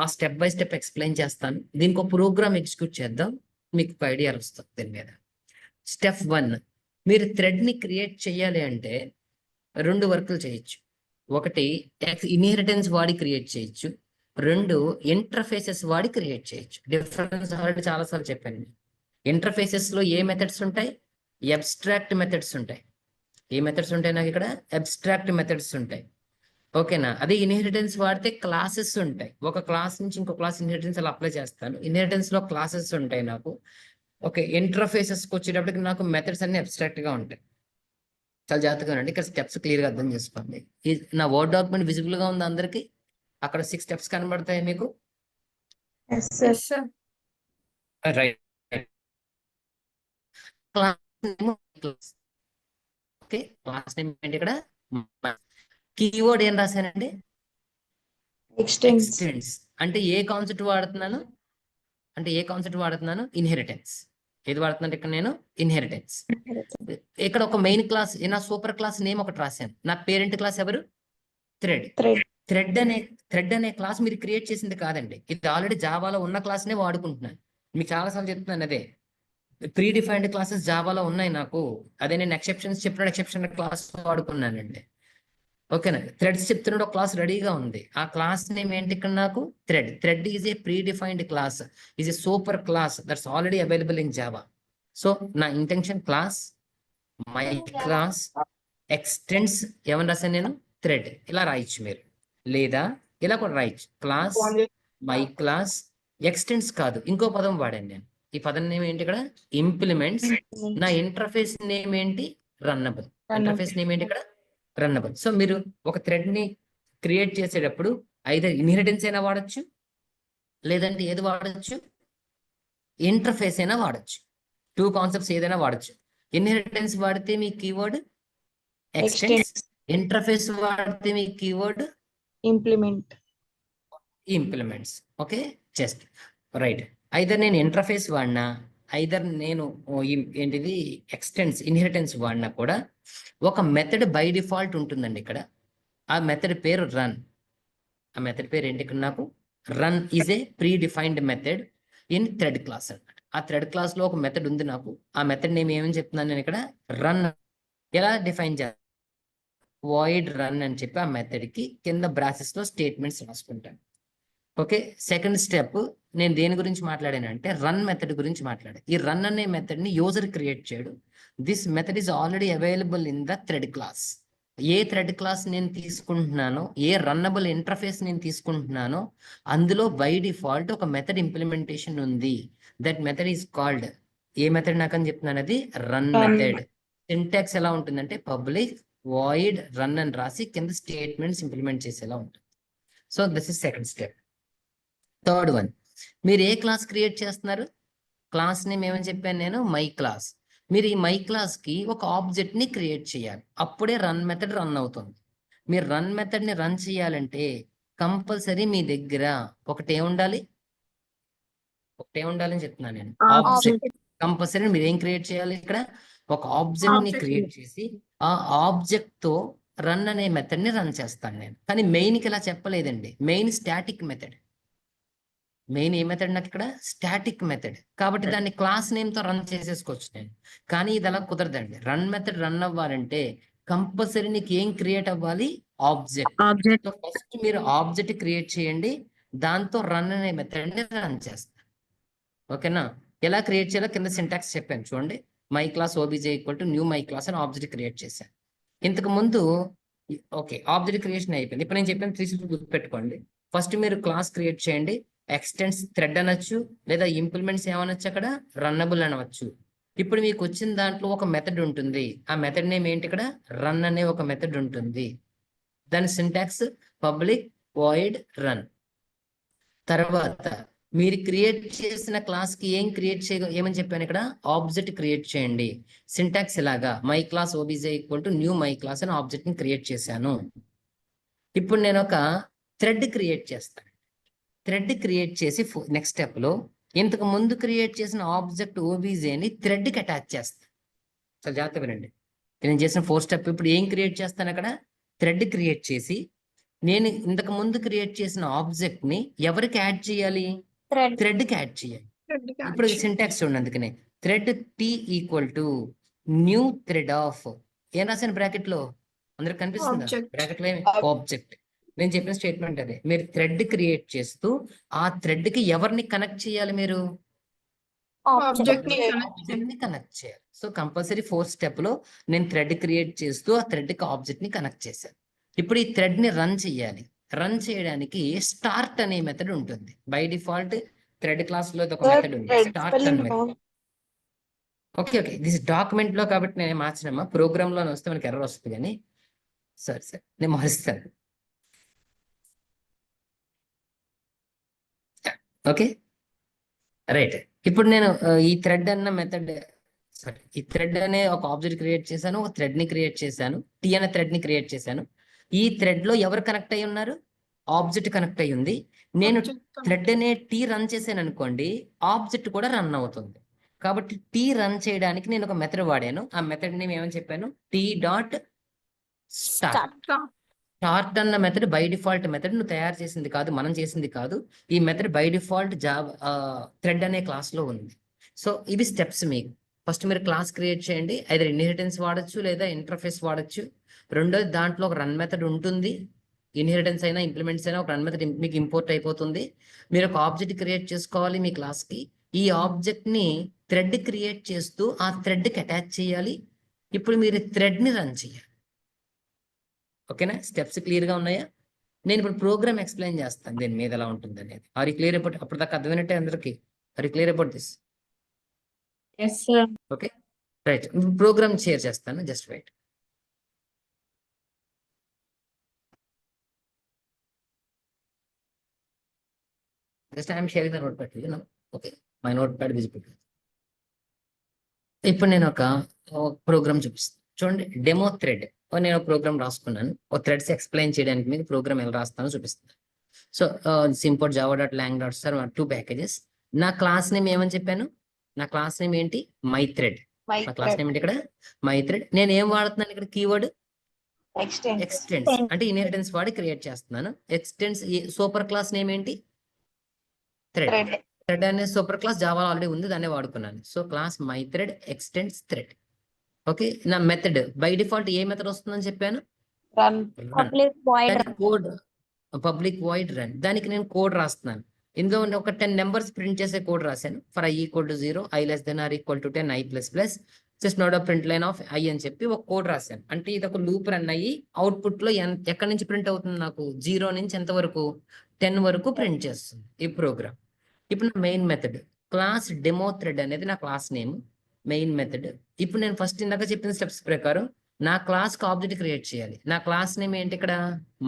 ఆ స్టెప్ బై స్టెప్ ఎక్స్ప్లెయిన్ చేస్తాను. దీనికి ఒక ప్రోగ్రామ్ ఎగ్జిక్యూట్ చేద్దాం, మీకు ఒక ఐడియా వస్తుంది దీని మీద. స్టెప్ 1, మీరు థ్రెడ్ ని క్రియేట్ చేయాలి అంటే 2 వర్కులు చేయొచ్చు. ఒకటి ఇన్హెరిటెన్స్ వాడి క్రియేట్ చేయొచ్చు, రెండు ఇంటర్ఫేసెస్ వాడి క్రియేట్ చేయొచ్చు. డిఫరెన్స్ ఆల్రెడీ చాలాసార్లు చెప్పాను. ఇంటర్ఫేసెస్ లో ఏ మెథడ్స్ ఉంటాయి? అబ్స్ట్రాక్ట్ మెథడ్స్ ఉంటాయి. ఏ మెథడ్స్ ఉంటాయి నాకు ఇక్కడ? అబ్స్ట్రాక్ట్ మెథడ్స్ ఉంటాయి. ఓకేనా? అదే ఇన్హెరిటెన్స్ వాడితే క్లాసెస్ ఉంటాయి. ఒక క్లాస్ నుంచి ఇంకో క్లాస్ ఇన్హెరిటెన్స్ అలా అప్లై చేస్తాను. ఇన్హెరిటెన్స్ లో క్లాసెస్ ఉంటాయి నాకు. ఓకే, ఇంటర్ఫేసెస్కి వచ్చేటప్పటికి నాకు మెథడ్స్ అన్ని అబ్స్ట్రాక్ట్ గా ఉంటాయి. చాలా జాగ్రత్తగా అండి, ఇక్కడ స్టెప్స్ క్లియర్ గా అర్థం చేసుకోండి. నా వర్డ్ డాక్యుమెంట్ విజిబుల్ గా ఉంది అందరికి? అక్కడ 6 స్టెప్స్ కనబడతాయి మీకు. Yes, sir. Right. Class okay, class name ఏంటి ఇక్కడ? కీవర్డ్ ఏం రాశానండి? Extends. ఎక్స్టెండ్స్. అంటే ఏ కాన్సెప్ట్ వాడుతున్నాను? ఇన్హెరిటెన్స్. ఏది వాడుతున్నాను ఇక్కడ నేను? ఇన్హెరిటెన్స్. ఇక్కడ ఒక మెయిన్ క్లాస్, నా సూపర్ క్లాస్ నేమ్ ఒకటి రాశాను. నా పేరెంట్ క్లాస్ ఎవరు? థ్రెడ్. Thread. థ్రెడ్ అనే క్లాస్ మీరు క్రియేట్ చేసింది కాదండి. ఇది ఆల్రెడీ జావాలో ఉన్న క్లాస్ నే వాడుకుంటున్నాను. మీకు చాలాసార్లు చెప్తున్నాను అదే. ప్రీ డిఫైన్డ్ క్లాసెస్ జావాలో ఉన్నాయి నాకు. అదే నేను ఎక్సెప్షన్స్ చెప్పిన ఎక్సెప్షన్ క్లాస్ వాడుకున్నానండి. ఓకేనా? థ్రెడ్స్ చెప్తున్నాడు, ఒక క్లాస్ రెడీగా ఉంది. ఆ క్లాస్ నేమ్ ఏంటి ఇక్కడ నాకు? Thread. Thread is a predefined class, is a super class that's already available in Java. So నా intention class, my class, extends ఏమని రాశాను నేను? థ్రెడ్. ఇలా రాయొచ్చు మీరు, లేదా ఇలా కూడా రాయొచ్చు. క్లాస్, మై క్లాస్, ఎక్స్టెండ్స్ కాదు, ఇంకో పదం వాడాను నేను. ఈ పదం నేమ్ ఏంటి ఇక్కడ? ఇంప్లిమెంట్స్. నా ఇంటర్ఫేస్ నేమ్ ఏంటి? రన్నబుల్. ఇంటర్ఫేస్ నేమ్ ఏంటి ఇక్కడ? రన్నబుల్. సో మీరు ఒక థ్రెడ్ ని క్రియేట్ చేసేటప్పుడు ఐదర్ ఇన్హెరిటెన్స్ అయినా వాడచ్చు, లేదంటే ఏది వాడచ్చు? ఇంటర్ఫేస్ అయినా వాడచ్చు. 2 కాన్సెప్ట్స్ ఏదైనా వాడచ్చు. ఇన్హెరిటెన్స్ వాడితే మీ కీవర్డ్ ఎక్స్టెండ్స్, ఇంటర్ఫేస్ వాడితే మీ keyword Implement. Implements. Okay, just right. Either నేను ఇంటర్ఫేస్ వాడినా, ఐదర్ నేను ఏంటిది ఎక్స్టెండ్స్ ఇన్హెరిటెన్స్ వాడినా కూడా ఒక మెథడ్ బై డిఫాల్ట్ ఉంటుందండి ఇక్కడ. ఆ మెథడ్ పేరు రన్. ఆ మెథడ్ పేరు ఏంటి ఇక్కడ నాకు? Run is a pre defined method in thread class అన్నమాట. ఆ థ్రెడ్ క్లాస్ లో ఒక మెథడ్ ఉంది నాకు. ఆ మెథడ్ నేమ్ ఏమని చెప్తున్నాను నేను ఇక్కడ? రన్. ఎలా డిఫైన్ చేయాలి? వాయిడ్ రన్ అని చెప్పి ఆ మెథడ్ కి కింద బ్రాసెస్ లో స్టేట్మెంట్స్ రాసుకుంటాను. ఓకే, సెకండ్ స్టెప్ నేను దేని గురించి మాట్లాడానంటే రన్ మెథడ్ గురించి మాట్లాడాను. ఈ రన్ అనే మెథడ్ ని యూజర్ క్రియేట్ చేయడు. This method is already available in the thread class. ఏ థ్రెడ్ క్లాస్ నేను తీసుకుంటున్నానో, ఏ రన్నబుల్ ఇంటర్ఫేస్ నేను తీసుకుంటున్నానో అందులో బై డిఫాల్ట్ ఒక మెథడ్ ఇంప్లిమెంటేషన్ ఉంది. దట్ మెథడ్ ఈస్ కాల్డ్, ఏ మెథడ్ నాకని చెప్తున్నాను, అది రన్ మెథడ్. సింటాక్స్ ఎలా ఉంటుందంటే పబ్లిక్ వాయిడ్ రన్ అని రాసి కింద స్టేట్మెంట్స్ ఇంప్లిమెంట్ చేసేలా ఉంటుంది. So this is second step. Third one, మీరు ఏ క్లాస్ క్రియేట్ చేస్తున్నారు? క్లాస్ నేమ్ ఏమని చెప్పాను నేను? My class. మీరు ఈ మై క్లాస్ కి ఒక ఆబ్జెక్ట్ ని క్రియేట్ చేయాలి, అప్పుడే రన్ మెథడ్ రన్ అవుతుంది. మీరు రన్ మెథడ్ ని రన్ చేయాలంటే కంపల్సరీ మీ దగ్గర ఒకటే ఉండాలి అని చెప్తున్నాను నేను. ఆబ్జెక్ట్. కంపల్సరీ మీరు ఏం క్రియేట్ చేయాలి ఇక్కడ? ఒక ఆబ్జెక్ట్ ని క్రియేట్ చేసి ఆ ఆబ్జెక్ట్ తో రన్ అనే మెథడ్ ని రన్ చేస్తాను నేను. కానీ మెయిన్ కి ఇలా చెప్పలేదండి. Main static method. మెయిన్ ఏ మెథడ్ నాకు ఇక్కడ? Static method. కాబట్టి దాన్ని క్లాస్ నేమ్ తో రన్ చేసేసుకోవచ్చు నేను. కానీ ఇది అలా కుదరదండి. రన్ మెథడ్ రన్ అవ్వాలంటే కంపల్సరీ నీకు ఏం క్రియేట్ అవ్వాలి? ఆబ్జెక్ట్. సో ఫస్ట్ మీరు ఆబ్జెక్ట్ క్రియేట్ చేయండి, దాంతో రన్ అనే మెథడ్ ని రన్ చేస్తారు. ఓకేనా? ఎలా క్రియేట్ చేయాలో కింద సింటాక్స్ చెప్పాను చూడండి. My class OBJ equal to new my class అని ఆబ్జెక్ట్ క్రియేట్ చేశాను. ఇంతకు ముందు ఓకే, ఆబ్జెక్ట్ క్రియేషన్ అయిపోయింది. ఇప్పుడు నేను చెప్పిన 3 స్టెప్స్ గుర్తుపెట్టుకోండి. ఫస్ట్ మీరు క్లాస్ క్రియేట్ చేయండి, ఎక్స్టెండ్స్ థ్రెడ్ అనొచ్చు, లేదా ఇంప్లిమెంట్స్ ఏమనొచ్చు అక్కడ? రన్నబుల్ అనవచ్చు. ఇప్పుడు మీకు వచ్చిన దాంట్లో ఒక మెథడ్ ఉంటుంది. ఆ మెథడ్ నేమ్ ఏంటి ఇక్కడ? రన్ అనే ఒక మెథడ్ ఉంటుంది. దాని సింటాక్స్ పబ్లిక్ వాయిడ్ రన్. తర్వాత మీరు క్రియేట్ చేసిన క్లాస్ కి ఏమని చెప్పాను ఇక్కడ? ఆబ్జెక్ట్ క్రియేట్ చేయండి. సింటాక్స్ ఇలాగా my class OBJ equal to new my class అని ఆబ్జెక్ట్ ని క్రియేట్ చేశాను. ఇప్పుడు నేను ఒక థ్రెడ్ క్రియేట్ చేస్తాను. థ్రెడ్ క్రియేట్ చేసి నెక్స్ట్ స్టెప్ లో ఇంతకు ముందు క్రియేట్ చేసిన ఆబ్జెక్ట్ ఓబీజేని థ్రెడ్ కి అటాచ్ చేస్తాను. చాలా జాగ్రత్త వినండి. నేను చేసిన 4 స్టెప్. ఇప్పుడు ఏం క్రియేట్ చేస్తాను అక్కడ? థ్రెడ్ క్రియేట్ చేసి నేను ఇంతకు ముందు క్రియేట్ చేసిన ఆబ్జెక్ట్ ని ఎవరికి యాడ్ చేయాలి? థ్రెడ్ కి యాడ్ చేయాలి. ఇప్పుడు సింటాక్స్ చూడండి. అందుకనే thread T equal to new thread of, ఏం రాశాను బ్రాకెట్ లో? అందరికి కనిపిస్తుందా? Object. బ్రాకెట్ లో ఆబ్జెక్ట్. నేను చెప్పిన స్టేట్మెంట్ అదే. మీరు థ్రెడ్ క్రియేట్ చేస్తూ ఆ థ్రెడ్ కి ఎవరిని కనెక్ట్ చేయాలి? మీరు Object ని connect ఆబ్జెక్ట్ ని కనెక్ట్ చేయాలి. సో కంపల్సరీ 4th స్టెప్ లో నేను థ్రెడ్ క్రియేట్ చేస్తూ ఆ థ్రెడ్ కి ఆబ్జెక్ట్ ని కనెక్ట్ చేశాను. ఇప్పుడు ఈ థ్రెడ్ ని రన్ చేయాలి. రన్ చేయడానికి స్టార్ట్ అనే మెథడ్ ఉంటుంది. బై డిఫాల్ట్ థ్రెడ్ క్లాస్ లో ఒక మెథడ్ ఉంది, స్టార్ట్ అనే method. Okay okay, this document లో కాబట్టి నేను మార్చినమ్మా. ప్రోగ్రామ్ లో వస్తే మనకి ఎర్రర్ వస్తుంది, కానీ సరే నేను మారుస్తాను. Okay right. ఇప్పుడు నేను ఈ థ్రెడ్ అన్న మెథడ్, సారీ, ఈ థ్రెడ్ అనే ఒక ఆబ్జెక్ట్ క్రియేట్ చేశాను, ఒక థ్రెడ్ ని క్రియేట్ చేశాను, టీ అనే థ్రెడ్ ని క్రియేట్ చేశాను. ఈ థ్రెడ్ లో ఎవరు కనెక్ట్ అయి ఉన్నారు? ఆబ్జెక్ట్ కనెక్ట్ అయి ఉంది. నేను థ్రెడ్ అనే టీ రన్ చేశాను అనుకోండి, ఆబ్జెక్ట్ కూడా రన్ అవుతుంది. కాబట్టి టీ రన్ చేయడానికి నేను ఒక మెథడ్ వాడాను. ఆ మెథడ్ నేమ్ ఏమని చెప్పాను? Tea dot start. స్టార్ట్ అన్న మెథడ్ బై డిఫాల్ట్ మెథడ్, నువ్వు తయారు చేసింది కాదు, మనం చేసింది కాదు. ఈ method by default Java thread అనే క్లాస్ లో ఉంది. సో ఇవి స్టెప్స్. మీకు ఫస్ట్ మీరు క్లాస్ క్రియేట్ చేయండి. ఐదర్ ఇన్హెరిటెన్స్ వాడచ్చు లేదా ఇంటర్ఫేస్ వాడచ్చు. రెండోది దాంట్లో ఒక రన్ మెథడ్ ఉంటుంది. ఇన్హెరిటెన్స్ అయినా ఇంప్లిమెంట్స్ అయినా ఒక రన్ మెథడ్ మీకు ఇంపోర్ట్ అయిపోతుంది. మీరు ఒక ఆబ్జెక్ట్ క్రియేట్ చేసుకోవాలి మీ క్లాస్ కి. ఈ ఆబ్జెక్ట్ ని థ్రెడ్ క్రియేట్ చేస్తూ ఆ థ్రెడ్ కి అటాచ్ చేయాలి. ఇప్పుడు మీరు థ్రెడ్ ని రన్ చేయాలి. ఓకేనా? స్టెప్స్ క్లియర్ గా ఉన్నాయా? నేను ఇప్పుడు ప్రోగ్రామ్ ఎక్స్ప్లెయిన్ చేస్తాను దీని మీద ఎలా ఉంటుంది అనేది. Are you clear about? అప్పుడు దాకా అర్థమైనట్టే అందరికి? Are you clear about this? Yes, sir. Okay right. Program share చేస్తాను, just wait. Just I'm sharing the notepad, you know. Okay, my notepad visible. ఇప్పుడు నేను ఒక ప్రోగ్రామ్ చూపిస్తాను చూడండి. డెమో థ్రెడ్ నేను ప్రోగ్రామ్ రాసుకున్నాను. ఒక థ్రెడ్స్ ఎక్స్ప్లెయిన్ చేయడానికి మీకు ప్రోగ్రామ్ ఎలా రాస్తానో చూపిస్తాను. So import Java dot lang dot star 2 packages. నా క్లాస్ నేమ్ ఏమని చెప్పాను? నా క్లాస్ నేమ్ ఏంటి? My thread. నా క్లాస్ నేమ్ ఏంటి ఇక్కడ? My thread. నేను ఏం వాడుతున్నాను ఇక్కడ? Keyword extends. అంటే ఇన్హెరిటెన్స్ వాడి క్రియేట్ చేస్తున్నాను. ఎక్స్టెండ్స్. సూపర్ క్లాస్ నేమ్ ఏంటి? థ్రెడ్. థ్రెడ్ అనే సూపర్ క్లాస్ జావా ఆల్రెడీ ఉంది, దాన్ని వాడుకున్నాను. So class my thread extends thread. Okay, నా మెథడ్ బై డిఫాల్ట్ ఏ మెథడ్ వస్తుందని చెప్పాను? Run. Public void. Code public void run. దానికి నేను కోడ్ రాస్తున్నాను. ఇందులో ఒక 10 నెంబర్స్ ప్రింట్ చేసే కోడ్ రాశాను. For i equal to 0, i less than or equal to 10, i plus plus just note of print line of i అని చెప్పి ఒక కోడ్ రాశాను. అంటే ఇది ఒక లూప్ రన్ అయ్యి అవుట్పుట్ లో ఎక్కడి నుంచి ప్రింట్ అవుతుంది? నాకు 0 నుంచి ఎంత వరకు? 10 వరకు ప్రింట్ చేస్తుంది ఈ ప్రోగ్రామ్. ఇప్పుడు నా main method class demo thread అనేది నా క్లాస్ నేమ్, మెయిన్ మెథడ్. ఇప్పుడు నేను ఫస్ట్ ఇందాక చెప్పిన స్టెప్స్ ప్రకారం నా క్లాస్ కి ఆబ్జెక్ట్ క్రియేట్ చేయాలి. నా క్లాస్ నేమ్ ఏంటి ఇక్కడ?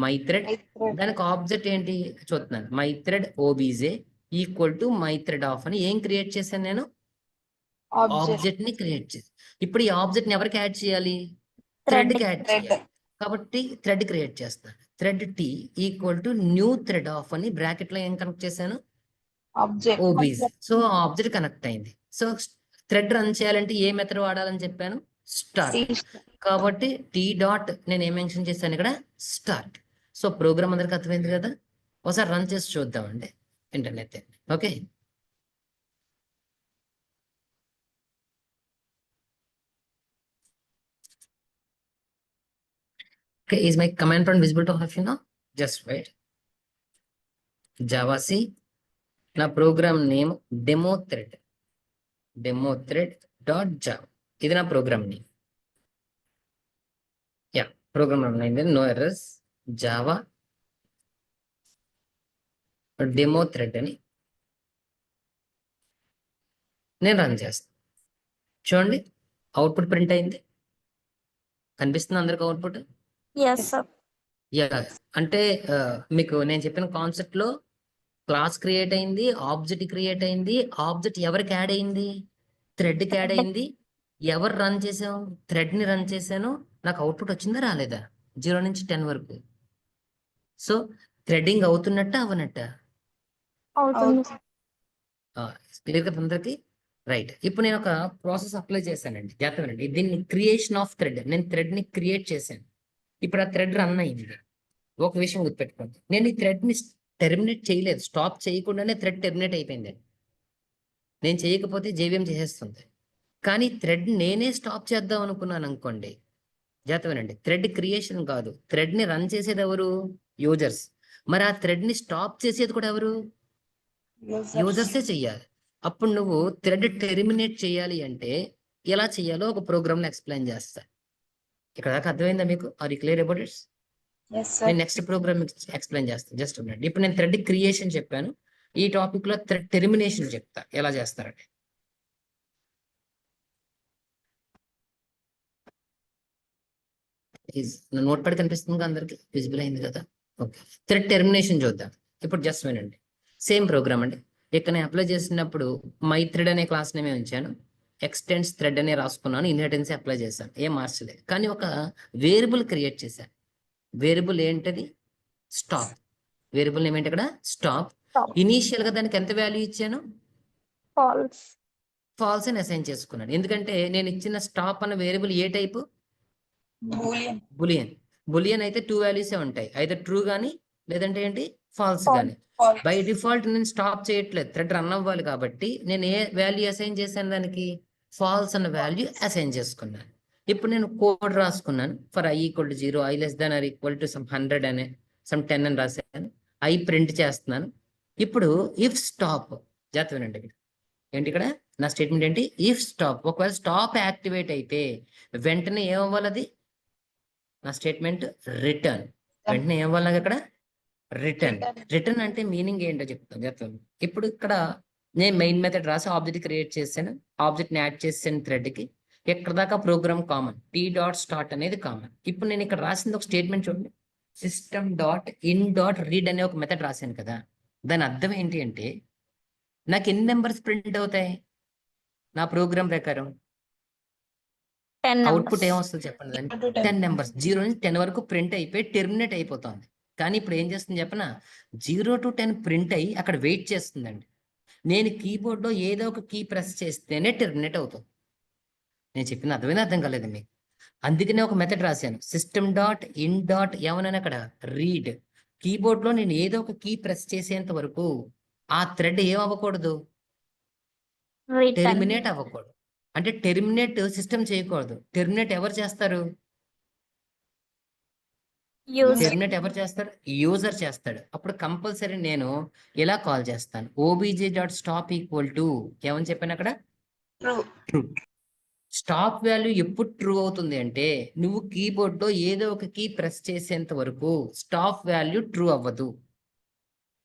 My thread. దానికి ఆబ్జెక్ట్ ఏంటి చూస్తున్నాను? My thread OBJ equal to my thread of అని ఏం క్రియేట్ చేశాను నేను? ఆబ్జెక్ట్ ని క్రియేట్ చేసి. ఇప్పుడు ఈ ఆబ్జెక్ట్ ని ఎవరికి యాడ్ చేయాలి? థ్రెడ్ కి యాడ్ చేయాలి. కాబట్టి థ్రెడ్ క్రియేట్ చేస్తాను. Thread T equal to new thread of అని బ్రాకెట్ లో ఏం కనెక్ట్ చేశాను? ఓబీజే. సో ఆబ్జెక్ట్ కనెక్ట్ అయింది. సో థ్రెడ్ రన్ చేయాలంటే ఏ మెథడ్ వాడాలని చెప్పాను? స్టార్ట్. కాబట్టి టీ డాట్ నేను ఏం మెన్షన్ చేశాను ఇక్కడ? స్టార్ట్. సో ప్రోగ్రామ్ అందరికి అర్థమైంది కదా? ఒకసారి రన్ చేసి చూద్దామండి internet. Okay, okay, is my command prompt visible to all of you now? Just wait. Java C. నా program name demo thread dot Java. ఇది నా ప్రోగ్రామ్ నేమ్. యా, ప్రోగ్రామ్ అయింది, no errors. Java demo thread అని నేను run చేస్తాను. చూడండి, output print అయింది. కనిపిస్తుంది అందరికి అవుట్పుట్? Yes, sir. యా, అంటే మీకు నేను చెప్పిన కాన్సెప్ట్ లో క్లాస్ క్రియేట్ అయింది, ఆబ్జెక్ట్ క్రియేట్ అయింది. ఆబ్జెక్ట్ ఎవరికి యాడ్ అయింది? థ్రెడ్ కి యాడ్ అయింది. ఎవరు రన్ చేసాం? థ్రెడ్ ని రన్ చేశాను. నాకు అవుట్పుట్ వచ్చిందా రాలేదా? 0 నుంచి 10 వరకు. సో థ్రెడ్డింగ్ అవుతున్నట్ట అవనట్ట? అవుతుంది. క్లియర్ కదా అందరికి? రైట్. ఇప్పుడు నేను ఒక ప్రాసెస్ అప్లై చేశానండి, జాగ్రత్తగా. దీన్ని క్రియేషన్ ఆఫ్ థ్రెడ్. నేను థ్రెడ్ ని క్రియేట్ చేశాను. ఇప్పుడు ఆ థ్రెడ్ రన్ అయింది. ఒక విషయం గుర్తుపెట్టుకోండి, నేను ఈ థ్రెడ్ ని టెర్మినేట్ చేయలేదు. స్టాప్ చేయకుండానే థ్రెడ్ టెర్మినేట్ అయిపోయింది. నేను చేయకపోతే జేవిఎం చేసేస్తుంది. కానీ థ్రెడ్ నేనే స్టాప్ చేద్దాం అనుకున్నాను అనుకోండి, జాగ్రత్తగానండి, థ్రెడ్ క్రియేషన్ కాదు, థ్రెడ్ ని రన్ చేసేది ఎవరు? యూజర్స్. మరి ఆ థ్రెడ్ ని స్టాప్ చేసేది కూడా ఎవరు? యూజర్సే చెయ్యాలి. అప్పుడు నువ్వు థ్రెడ్ టెర్మినేట్ చేయాలి అంటే ఎలా చేయాలో ఒక ప్రోగ్రామ్ లో ఎక్స్ప్లెయిన్ చేస్తా. ఇక్కడ దాకా అర్థమైందా మీకు? Are you clear about it's? నేను నెక్స్ట్ ప్రోగ్రామ్ ఎక్స్ప్లెయిన్ చేస్తాను, జస్ట్ ఉండండి. ఇప్పుడు నేను థ్రెడ్ క్రియేషన్ చెప్పాను, ఈ టాపిక్ లో థ్రెడ్ టెర్మినేషన్ చెప్తా ఎలా చేస్తారంటే. నోట్ పడి కనిపిస్తుంది అందరికి, విజిబుల్ అయింది కదా? ఓకే, థ్రెడ్ టెర్మినేషన్ చూద్దాం. ఇప్పుడు జస్ట్ వినండి, సేమ్ ప్రోగ్రామ్ అండి. ఇక్కడ నేను అప్లై చేసినప్పుడు మై థ్రెడ్ అనే క్లాస్ నేమే ఉంచాను, ఎక్స్టెండ్స్ థ్రెడ్ అనే రాసుకున్నాను, ఇన్హెరిటెన్స్ అప్లై చేశాను, ఏం మార్చలేదు. కానీ ఒక వేరియబుల్ క్రియేట్ చేశాను. వేరియబుల్ ఏంటది? స్టాప్. వేరియబుల్ నేమ్ ఏంటి ఇక్కడ? స్టాప్. Stop. ఇనీషియల్ గా దానికి ఎంత వాల్యూ ఇచ్చాను? False. ఫాల్స్ అని అసైన్ చేసుకున్నాను. ఎందుకంటే నేను ఇచ్చిన స్టాప్ అన్న వేరియబుల్ ఏ టైపు? బులియన్. బులియన్ అయితే 2 వాల్యూసే ఉంటాయి, అయితే ట్రూ గానీ లేదంటే ఏంటి ఫాల్స్ False. గానీ. బై డిఫాల్ట్ నేను స్టాప్ చేయట్లేదు, థ్రెడ్ రన్ అవ్వాలి కాబట్టి నేను ఏ వాల్యూ అసైన్ చేశాను దానికి? ఫాల్స్ అన్న వాల్యూ అసైన్ చేసుకున్నాను. ఇప్పుడు నేను కోడ్ రాసుకున్నాను, for i equal to 0, i less than or equal to some 100 అనే సమ్ 10 అని రాశాను, i ప్రింట్ చేస్తున్నాను. ఇప్పుడు ఇఫ్ స్టాప్, జాగ్రత్త వినండి ఇక్కడ. ఏంటి ఇక్కడ నా స్టేట్మెంట్ ఏంటి? If stop. ఒకవేళ స్టాప్ యాక్టివేట్ అయితే వెంటనే ఏమవ్వాలి అది? నా స్టేట్మెంట్ రిటర్న్. వెంటనే ఏమవ్వాలి నాకు ఇక్కడ? రిటర్న్. రిటర్న్ అంటే మీనింగ్ ఏంటో చెప్తాను. ఇప్పుడు ఇక్కడ నేను మెయిన్ మెథడ్ రాసి ఆబ్జెక్ట్ క్రియేట్ చేశాను, ఆబ్జెక్ట్ ని యాడ్ చేసాను థ్రెడ్ కి. ఎక్కడ దాకా program common, T dot start అనేది కామన్. ఇప్పుడు నేను ఇక్కడ రాసింది ఒక స్టేట్మెంట్ చూడండి, system dot in dot read అనే ఒక మెథడ్ రాశాను కదా. దాని అర్థం ఏంటి అంటే నాకు ఎన్ని నెంబర్స్ ప్రింట్ అవుతాయి నా ప్రోగ్రామ్ ప్రకారం? 10 అవుట్పుట్ numbers. ఏమొస్తుంది చెప్పండి దానికి? 10 నెంబర్స్. 0 నుంచి 10 వరకు ప్రింట్ అయిపోయి టెర్మినేట్ అయిపోతుంది. కానీ ఇప్పుడు ఏం చేస్తుంది చెప్పనా? 0 to 10 ప్రింట్ అయ్యి అక్కడ వెయిట్ చేస్తుందండి. నేను కీబోర్డ్ లో ఏదో ఒక కీ ప్రెస్ చేస్తేనే టెర్మినేట్ అవుతుంది. నేను చెప్పిన అర్థమైనా అర్థం కాలేదు మీకు? అందుకనే ఒక మెథడ్ రాశాను, సిస్టమ్ డాట్ ఇన్ డాట్ ఏమన్నాను అక్కడ? రీడ్. కీబోర్డ్ లో నేను ఏదో ఒక కీ ప్రెస్ చేసేంత వరకు ఆ థ్రెడ్ ఏం అవ్వకూడదు? Return. టెర్మినేట్ అవ్వకూడదు. అంటే టెర్మినేట్ సిస్టమ్ చేయకూడదు, టెర్మినేట్ ఎవరు చేస్తారు? User. టెర్మినేట్ ఎవరు చేస్తారు? యూజర్ చేస్తాడు. అప్పుడు కంపల్సరీ నేను ఇలా కాల్ చేస్తాను, OBJ dot stop equal to ఏమని చెప్పాను అక్కడ? ట్రూ. స్టాప్ వాల్యూ ఎప్పుడు ట్రూ అవుతుంది అంటే నువ్వు కీబోర్డ్ లో ఏదో ఒక కీ ప్రెస్ చేసేంత వరకు స్టాప్ వాల్యూ ట్రూ అవ్వదు.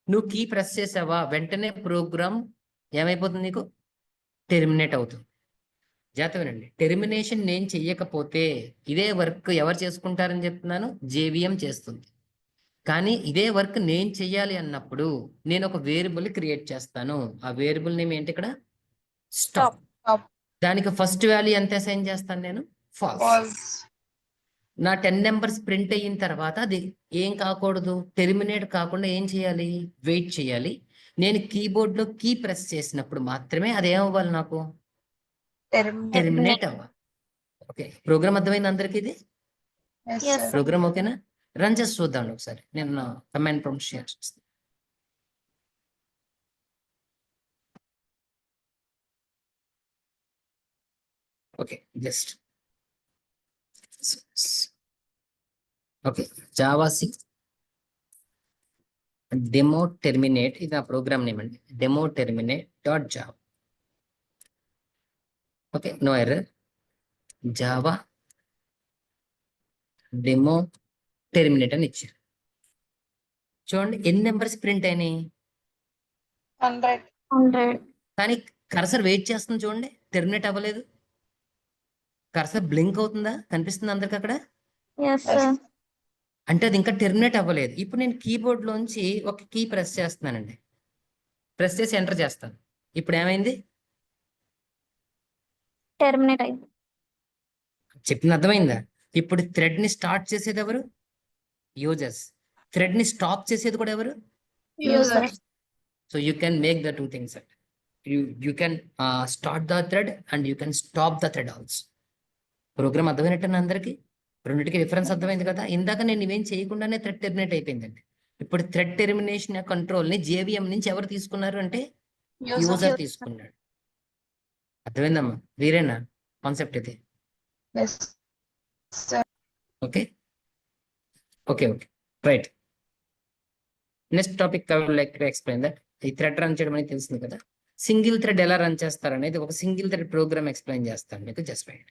నువ్వు కీ ప్రెస్ చేసావా వెంటనే ప్రోగ్రామ్ ఏమైపోతుంది నీకు? టెర్మినేట్ అవుతుంది. జాగ్రత్తగానండి, టెర్మినేషన్ నేను చెయ్యకపోతే ఇదే వర్క్ ఎవరు చేసుకుంటారని చెప్తున్నాను? జేవిఎం చేస్తుంది. కానీ ఇదే వర్క్ నేను చెయ్యాలి అన్నప్పుడు నేను ఒక వేరియబుల్ క్రియేట్ చేస్తాను. ఆ వేరియబుల్ నేమ్ ఏంటి ఇక్కడ? స్టాప్. దానికి ఫస్ట్ వాల్యూ ఎంత అసైన్ చేస్తాను నేను? ఫాల్స్. నా 10 నెంబర్స్ ప్రింట్ అయిన తర్వాత అది ఏం కాకూడదు? టెర్మినేట్ కాకుండా ఏం చేయాలి? వెయిట్ చేయాలి. నేను కీబోర్డ్ లో కీ ప్రెస్ చేసినప్పుడు మాత్రమే అది ఏమవ్వాలి నాకు? టెర్మినేట్ అవ్వాలి. ఓకే, ప్రోగ్రామ్ అర్థమైంది అందరికి? ఇది Yes, sir. ప్రోగ్రామ్ ఓకేనా? రన్ చేసి చూద్దాం ఒకసారి. నేను నా కమాండ్ ప్రాంప్ట్ షేర్ చేస్తాను. Okay, just okay, javac demo terminate, ఇది నా ప్రోగ్రామ్ నేమ్ అండి, demo terminate dot Java. Okay, no error. Java demo terminate అని ఇచ్చారు. చూడండి ఎన్ని నెంబర్స్ ప్రింట్ అయినాయి? 100. కానీ కర్సర్ వెయిట్ చేస్తుంది చూడండి, టెర్మినేట్ అవ్వలేదు. కర్సర్ బ్లింక్ అవుతుందా? కనిపిస్తుంది అందరికి అక్కడ? Yes, sir. అంటే అది ఇంకా టెర్మినేట్ అవ్వలేదు. ఇప్పుడు నేను కీబోర్డ్ లోంచి ఒక కీ ప్రెస్ చేస్తున్నానండి, ప్రెస్ చేసి ఎంటర్ చేస్తాను. ఇప్పుడు ఏమైంది? Terminate అయింది. చెప్పిన అర్థమైందా? ఇప్పుడు థ్రెడ్ ని స్టార్ట్ చేసేది ఎవరు? యూజర్స్. థ్రెడ్ ని స్టాప్ చేసేది కూడా ఎవరు? User. So you can make the 2 things. You can start the thread and you can stop the thread also. Program అర్థమైనట్టు అందరికి? రెండింటికి డిఫరెన్స్ అర్థమైంది కదా? ఇందాక నేను ఇవేం చేయకుండానే థ్రెడ్ టెర్మినేట్ అయిపోయిందండి. ఇప్పుడు థ్రెడ్ టెర్మినేషన్ కంట్రోల్ ని జేవిఎం నుంచి ఎవరు తీసుకున్నారు అంటే యూజర్ తీసుకున్నాడు. అర్థమైందమ్మా? వీరేనా కాన్సెప్ట్ ఇది? Okay okay okay right. Next topic I would like to explain that. ఈ థ్రెడ్ రన్ చేయడం అనేది తెలిసింది కదా. సింగిల్ థ్రెడ్ ఎలా రన్ చేస్తారు అనేది ఒక సింగిల్ థ్రెడ్ ప్రోగ్రామ్ ఎక్స్ప్లెయిన్ చేస్తాను మీకు. Just right.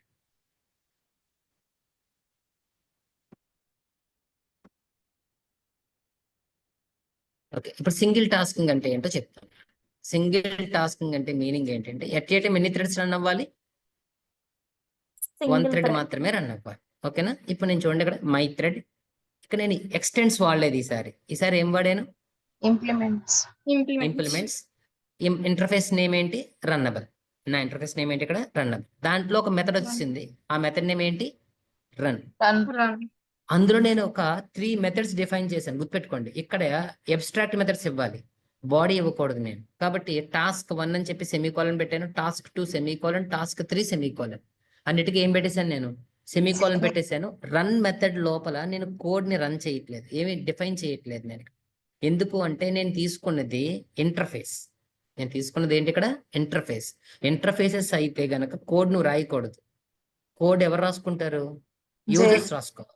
ఓకే, ఇప్పుడు సింగిల్ టాస్కింగ్ అంటే ఏంటో చెప్తాను. సింగిల్ టాస్కింగ్ అంటే మీనింగ్ ఏంటంటే ఎట్ ఏ టైం ఎన్ని థ్రెడ్స్ రన్ అవ్వాలి? One single thread thread. మాత్రమే రన్ అవ్వాలి. ఓకేనా? ఇప్పుడు నేను చూడండి ఇక్కడ మై థ్రెడ్. ఇక్కడ నేను ఎక్స్టెండ్స్ వాడలేదు ఈసారి ఏం వాడాను? Implements. ఇంప్లిమెంట్స్. ఇంటర్ఫేస్ నేమ్ ఏంటి? రన్నబుల్. నా ఇంటర్ఫేస్ నేమ్ ఏంటి ఇక్కడ? రన్నబుల్. దాంట్లో ఒక మెథడ్ వచ్చింది, ఆ మెథడ్ నేమ్ ఏంటి? రన్. Run. అందులో నేను ఒక 3 మెథడ్స్ డిఫైన్ చేశాను, గుర్తుపెట్టుకోండి. ఇక్కడ అబ్స్ట్రాక్ట్ మెథడ్స్ ఇవ్వాలి, బాడీ ఇవ్వకూడదు నేను. కాబట్టి టాస్క్ 1 అని చెప్పి సెమీకోలన్ పెట్టాను, టాస్క్ 2 సెమీకోలన్, టాస్క్ 3 సెమీకోలన్. అన్నిటికీ ఏం పెట్టేశాను నేను? సెమీకోలన్ పెట్టేశాను. రన్ మెథడ్ లోపల నేను కోడ్ ని రన్ చేయట్లేదు, ఏమి డిఫైన్ చేయట్లేదు నేను. ఎందుకు అంటే నేను తీసుకున్నది ఇంటర్ఫేస్. నేను తీసుకున్నది ఏంటి ఇక్కడ? ఇంటర్ఫేస్. ఇంటర్ఫేసెస్ అయితే గనక కోడ్ నువ్వు రాయకూడదు. కోడ్ ఎవరు రాసుకుంటారు? యూజర్స్ రాసుకోవాలి.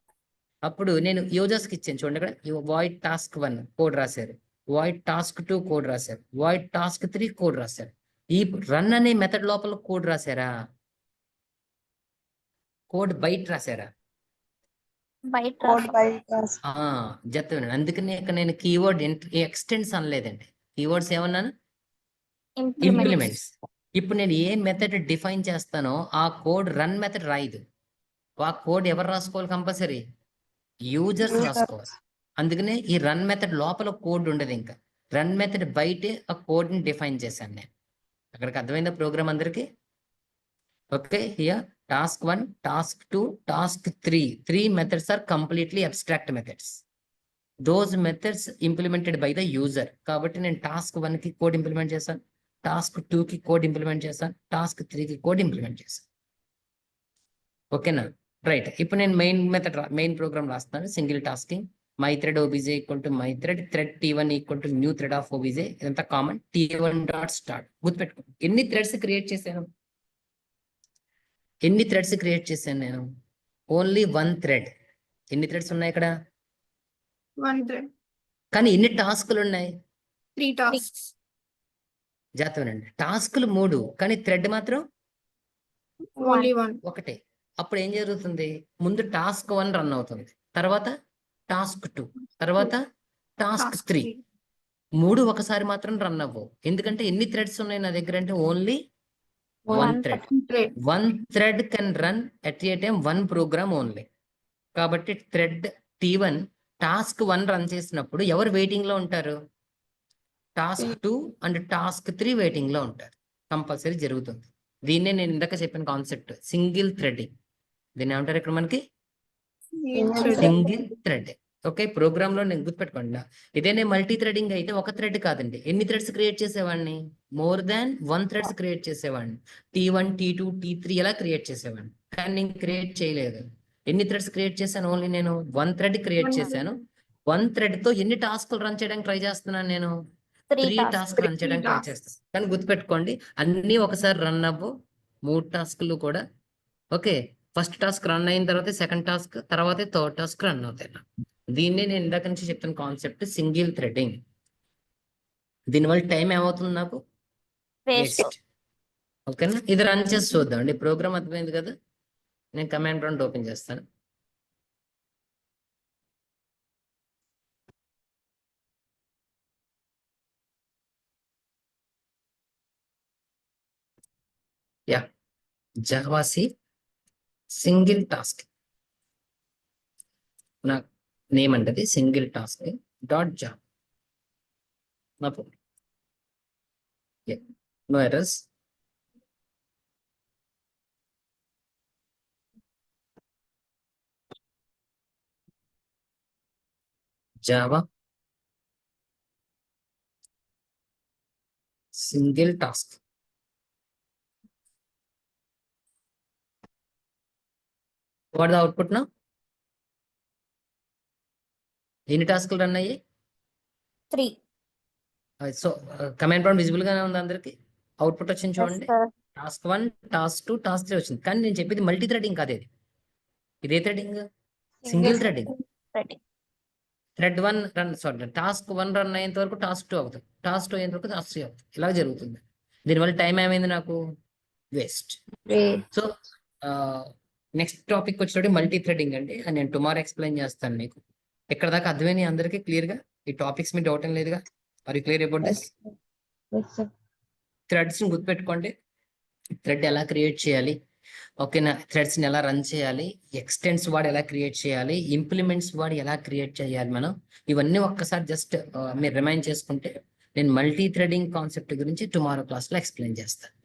అప్పుడు నేను యూజర్స్ కి ఇచ్చాను చూడండి, ఇక్కడ వాయిడ్ టాస్క్ 1 కోడ్ రాశారు, వాయిడ్ టాస్క్ 2 కోడ్ రాశారు, వాయిడ్ టాస్క్ 3 కోడ్ రాశారు. ఈ రన్ అనే మెథడ్ లోపల కోడ్ రాశారా? కోడ్ బయట రాశారా? బయట Code by task. జత. అందుకనే ఇక్కడ నేను కీవర్డ్ ఎక్స్టెండ్స్ అనలేదండి, కీవర్డ్స్ ఏమన్నాను? ఇంప్లిమెంట్స్. ఇప్పుడు నేను ఏ మెథడ్ డిఫైన్ చేస్తానో ఆ కోడ్ రన్ మెథడ్ రాయదు. ఆ కోడ్ ఎవరు రాసుకోవాలి? Compulsory users Users. రాసుకోవాలి. అందుకనే ఈ రన్ మెథడ్ లోపల కోడ్ ఉండదు. ఇంకా రన్ మెథడ్ బయటే ఆ కోడ్ ని డిఫైన్ చేశాను నేను. అక్కడికి అర్థమైందా ప్రోగ్రామ్ అందరికి? Okay, here task 1, task 2, task 3. 3 methods are completely abstract methods. Those methods implemented by the user. కాబట్టి నేను టాస్క్ 1 కి కోడ్ ఇంప్లిమెంట్ చేశాను, టాస్క్ 2 కి కోడ్ ఇంప్లిమెంట్ చేశాను, టాస్క్ 3 కి కోడ్ ఇంప్లిమెంట్ చేశాను. ఓకేనా? రైట్. ఇప్పుడు నేను మెయిన్ ప్రోగ్రామ్ రాస్తాను. Single tasking my thread OBJ equal to my thread T1 equal to new thread of OBJ. ఇదంతా కామన్. T1 dot start. గుర్తుపెట్టుకో, ఎన్ని థ్రెడ్స్ క్రియేట్ చేశాను? ఎన్ని థ్రెడ్స్ క్రియేట్ చేశాను నేను? Only 1 thread. ఎన్ని థ్రెడ్స్ ఉన్నాయి ఇక్కడ? 1 thread. కానీ ఎన్ని టాస్కులు ఉన్నాయి? 3 tasks. జాతవనండి. టాస్కులు 3 కానీ థ్రెడ్ మాత్రం Only 1. ఒకటే. అప్పుడు ఏం జరుగుతుంది? ముందు టాస్క్ 1 రన్ అవుతుంది, తర్వాత టాస్క్ 2, తర్వాత టాస్క్ 3. 3 ఒకసారి మాత్రం రన్ అవ్వవు. ఎందుకంటే ఎన్ని థ్రెడ్స్ ఉన్నాయి నా దగ్గర అంటే only 1 thread. 1 thread can run at a time 1 program only. కాబట్టి థ్రెడ్ T1 టాస్క్ 1 రన్ చేసినప్పుడు ఎవరు వెయిటింగ్ లో ఉంటారు? టాస్క్ 2 అండ్ టాస్క్ 3 వెయిటింగ్ లో ఉంటారు. కంపల్సరీ జరుగుతుంది. దీన్నే నేను ఇందాక చెప్పిన కాన్సెప్ట్ సింగిల్ థ్రెడింగ్. దీన్ని ఏమంటారు ఇక్కడ మనకి? Single thread. ఓకే, ప్రోగ్రామ్ లో నేను గుర్తుపెట్టుకోండి. ఇదేనే మల్టీ థ్రెడింగ్ అయితే ఒక థ్రెడ్ కాదండి, ఎన్ని థ్రెడ్స్ క్రియేట్ చేసేవాడిని? మోర్ దాన్ 1 థ్రెడ్స్ క్రియేట్ చేసేవాడిని. T1, T2, T3 ఎలా క్రియేట్ చేసేవాడిని. కానీ నేను క్రియేట్ చేయలేదు. ఎన్ని థ్రెడ్స్ క్రియేట్ చేశాను? ఓన్లీ నేను 1 థ్రెడ్ క్రియేట్ చేశాను. 1 థ్రెడ్ తో ఎన్ని టాస్క్లు రన్ చేయడానికి ట్రై చేస్తున్నాను నేను? 3 టాస్క్ రన్ చేయడానికి ట్రై చేస్తాను. కానీ గుర్తుపెట్టుకోండి, అన్ని ఒకసారి రన్ అవ్వు, 3 టాస్క్లు కూడా. ఓకే, ఫస్ట్ టాస్క్ రన్ అయిన తర్వాత సెకండ్ టాస్క్, తర్వాత థర్డ్ టాస్క్ రన్ అవుతాయి. దీన్నే నేను ఇందాక నుంచి చెప్తున్న కాన్సెప్ట్ సింగిల్ థ్రెడింగ్. దీనివల్ల టైం ఏమవుతుంది నాకు? వేస్ట్. ఓకేనా? ఇది రన్ చేసి చూద్దాం అండి. ప్రోగ్రామ్ అర్థమైంది కదా? నేను కమాండ్ ప్రాంప్ట్ ఓపెన్ చేస్తాను. Yeah, javac single task. నా నేమ్ అంటది single task .java. No errors. Java single task. What the output నా? ఎన్ని టాస్క్లు రన్ అయ్యాయి? 3. సో కమాండ్ ప్రాంప్ట్ విజిబుల్ గానే ఉంది అందరికి. అవుట్పుట్ వచ్చింది చూడండి. టాస్క్ 1, టాస్క్ 2, టాస్క్ 3 వచ్చింది. కానీ నేను చెప్పేది మల్టీ థ్రెడింగ్ కాదు. ఇదే threading. Single threading. threading. Thread 1 run task 1 run అయ్యేంత వరకు టాస్క్ 2 అవుతుంది, టాస్క్ 2 అయ్యేంత వరకు టాస్క్ 3 అవుతుంది. ఇలా జరుగుతుంది. దీనివల్ల టైం ఏమైంది నాకు? వేస్ట్. సో నెక్స్ట్ టాపిక్ వచ్చేటప్పుడు మల్టీ థ్రెడింగ్ అండి. అది నేను టుమారో ఎక్స్ప్లెయిన్ చేస్తాను మీకు. ఇక్కడ దాకా అర్థమైంది అందరికీ క్లియర్ గా? ఈ టాపిక్స్ మీద డౌట్ ఏం లేదుగా? Are you clear about this? Threads ని గుర్తుపెట్టుకోండి. థ్రెడ్ ఎలా క్రియేట్ చేయాలి, ఓకేనా? థ్రెడ్స్ ని ఎలా రన్ చేయాలి, ఎక్స్టెంట్స్ వాడు ఎలా క్రియేట్ చేయాలి, ఇంప్లిమెంట్స్ వాడు ఎలా క్రియేట్ చేయాలి, మనం ఇవన్నీ ఒక్కసారి జస్ట్ మీరు రిమైండ్ చేసుకుంటే నేను మల్టీ థ్రెడింగ్ కాన్సెప్ట్ గురించి టుమారో క్లాస్ లో ఎక్స్ప్లెయిన్ చేస్తాను.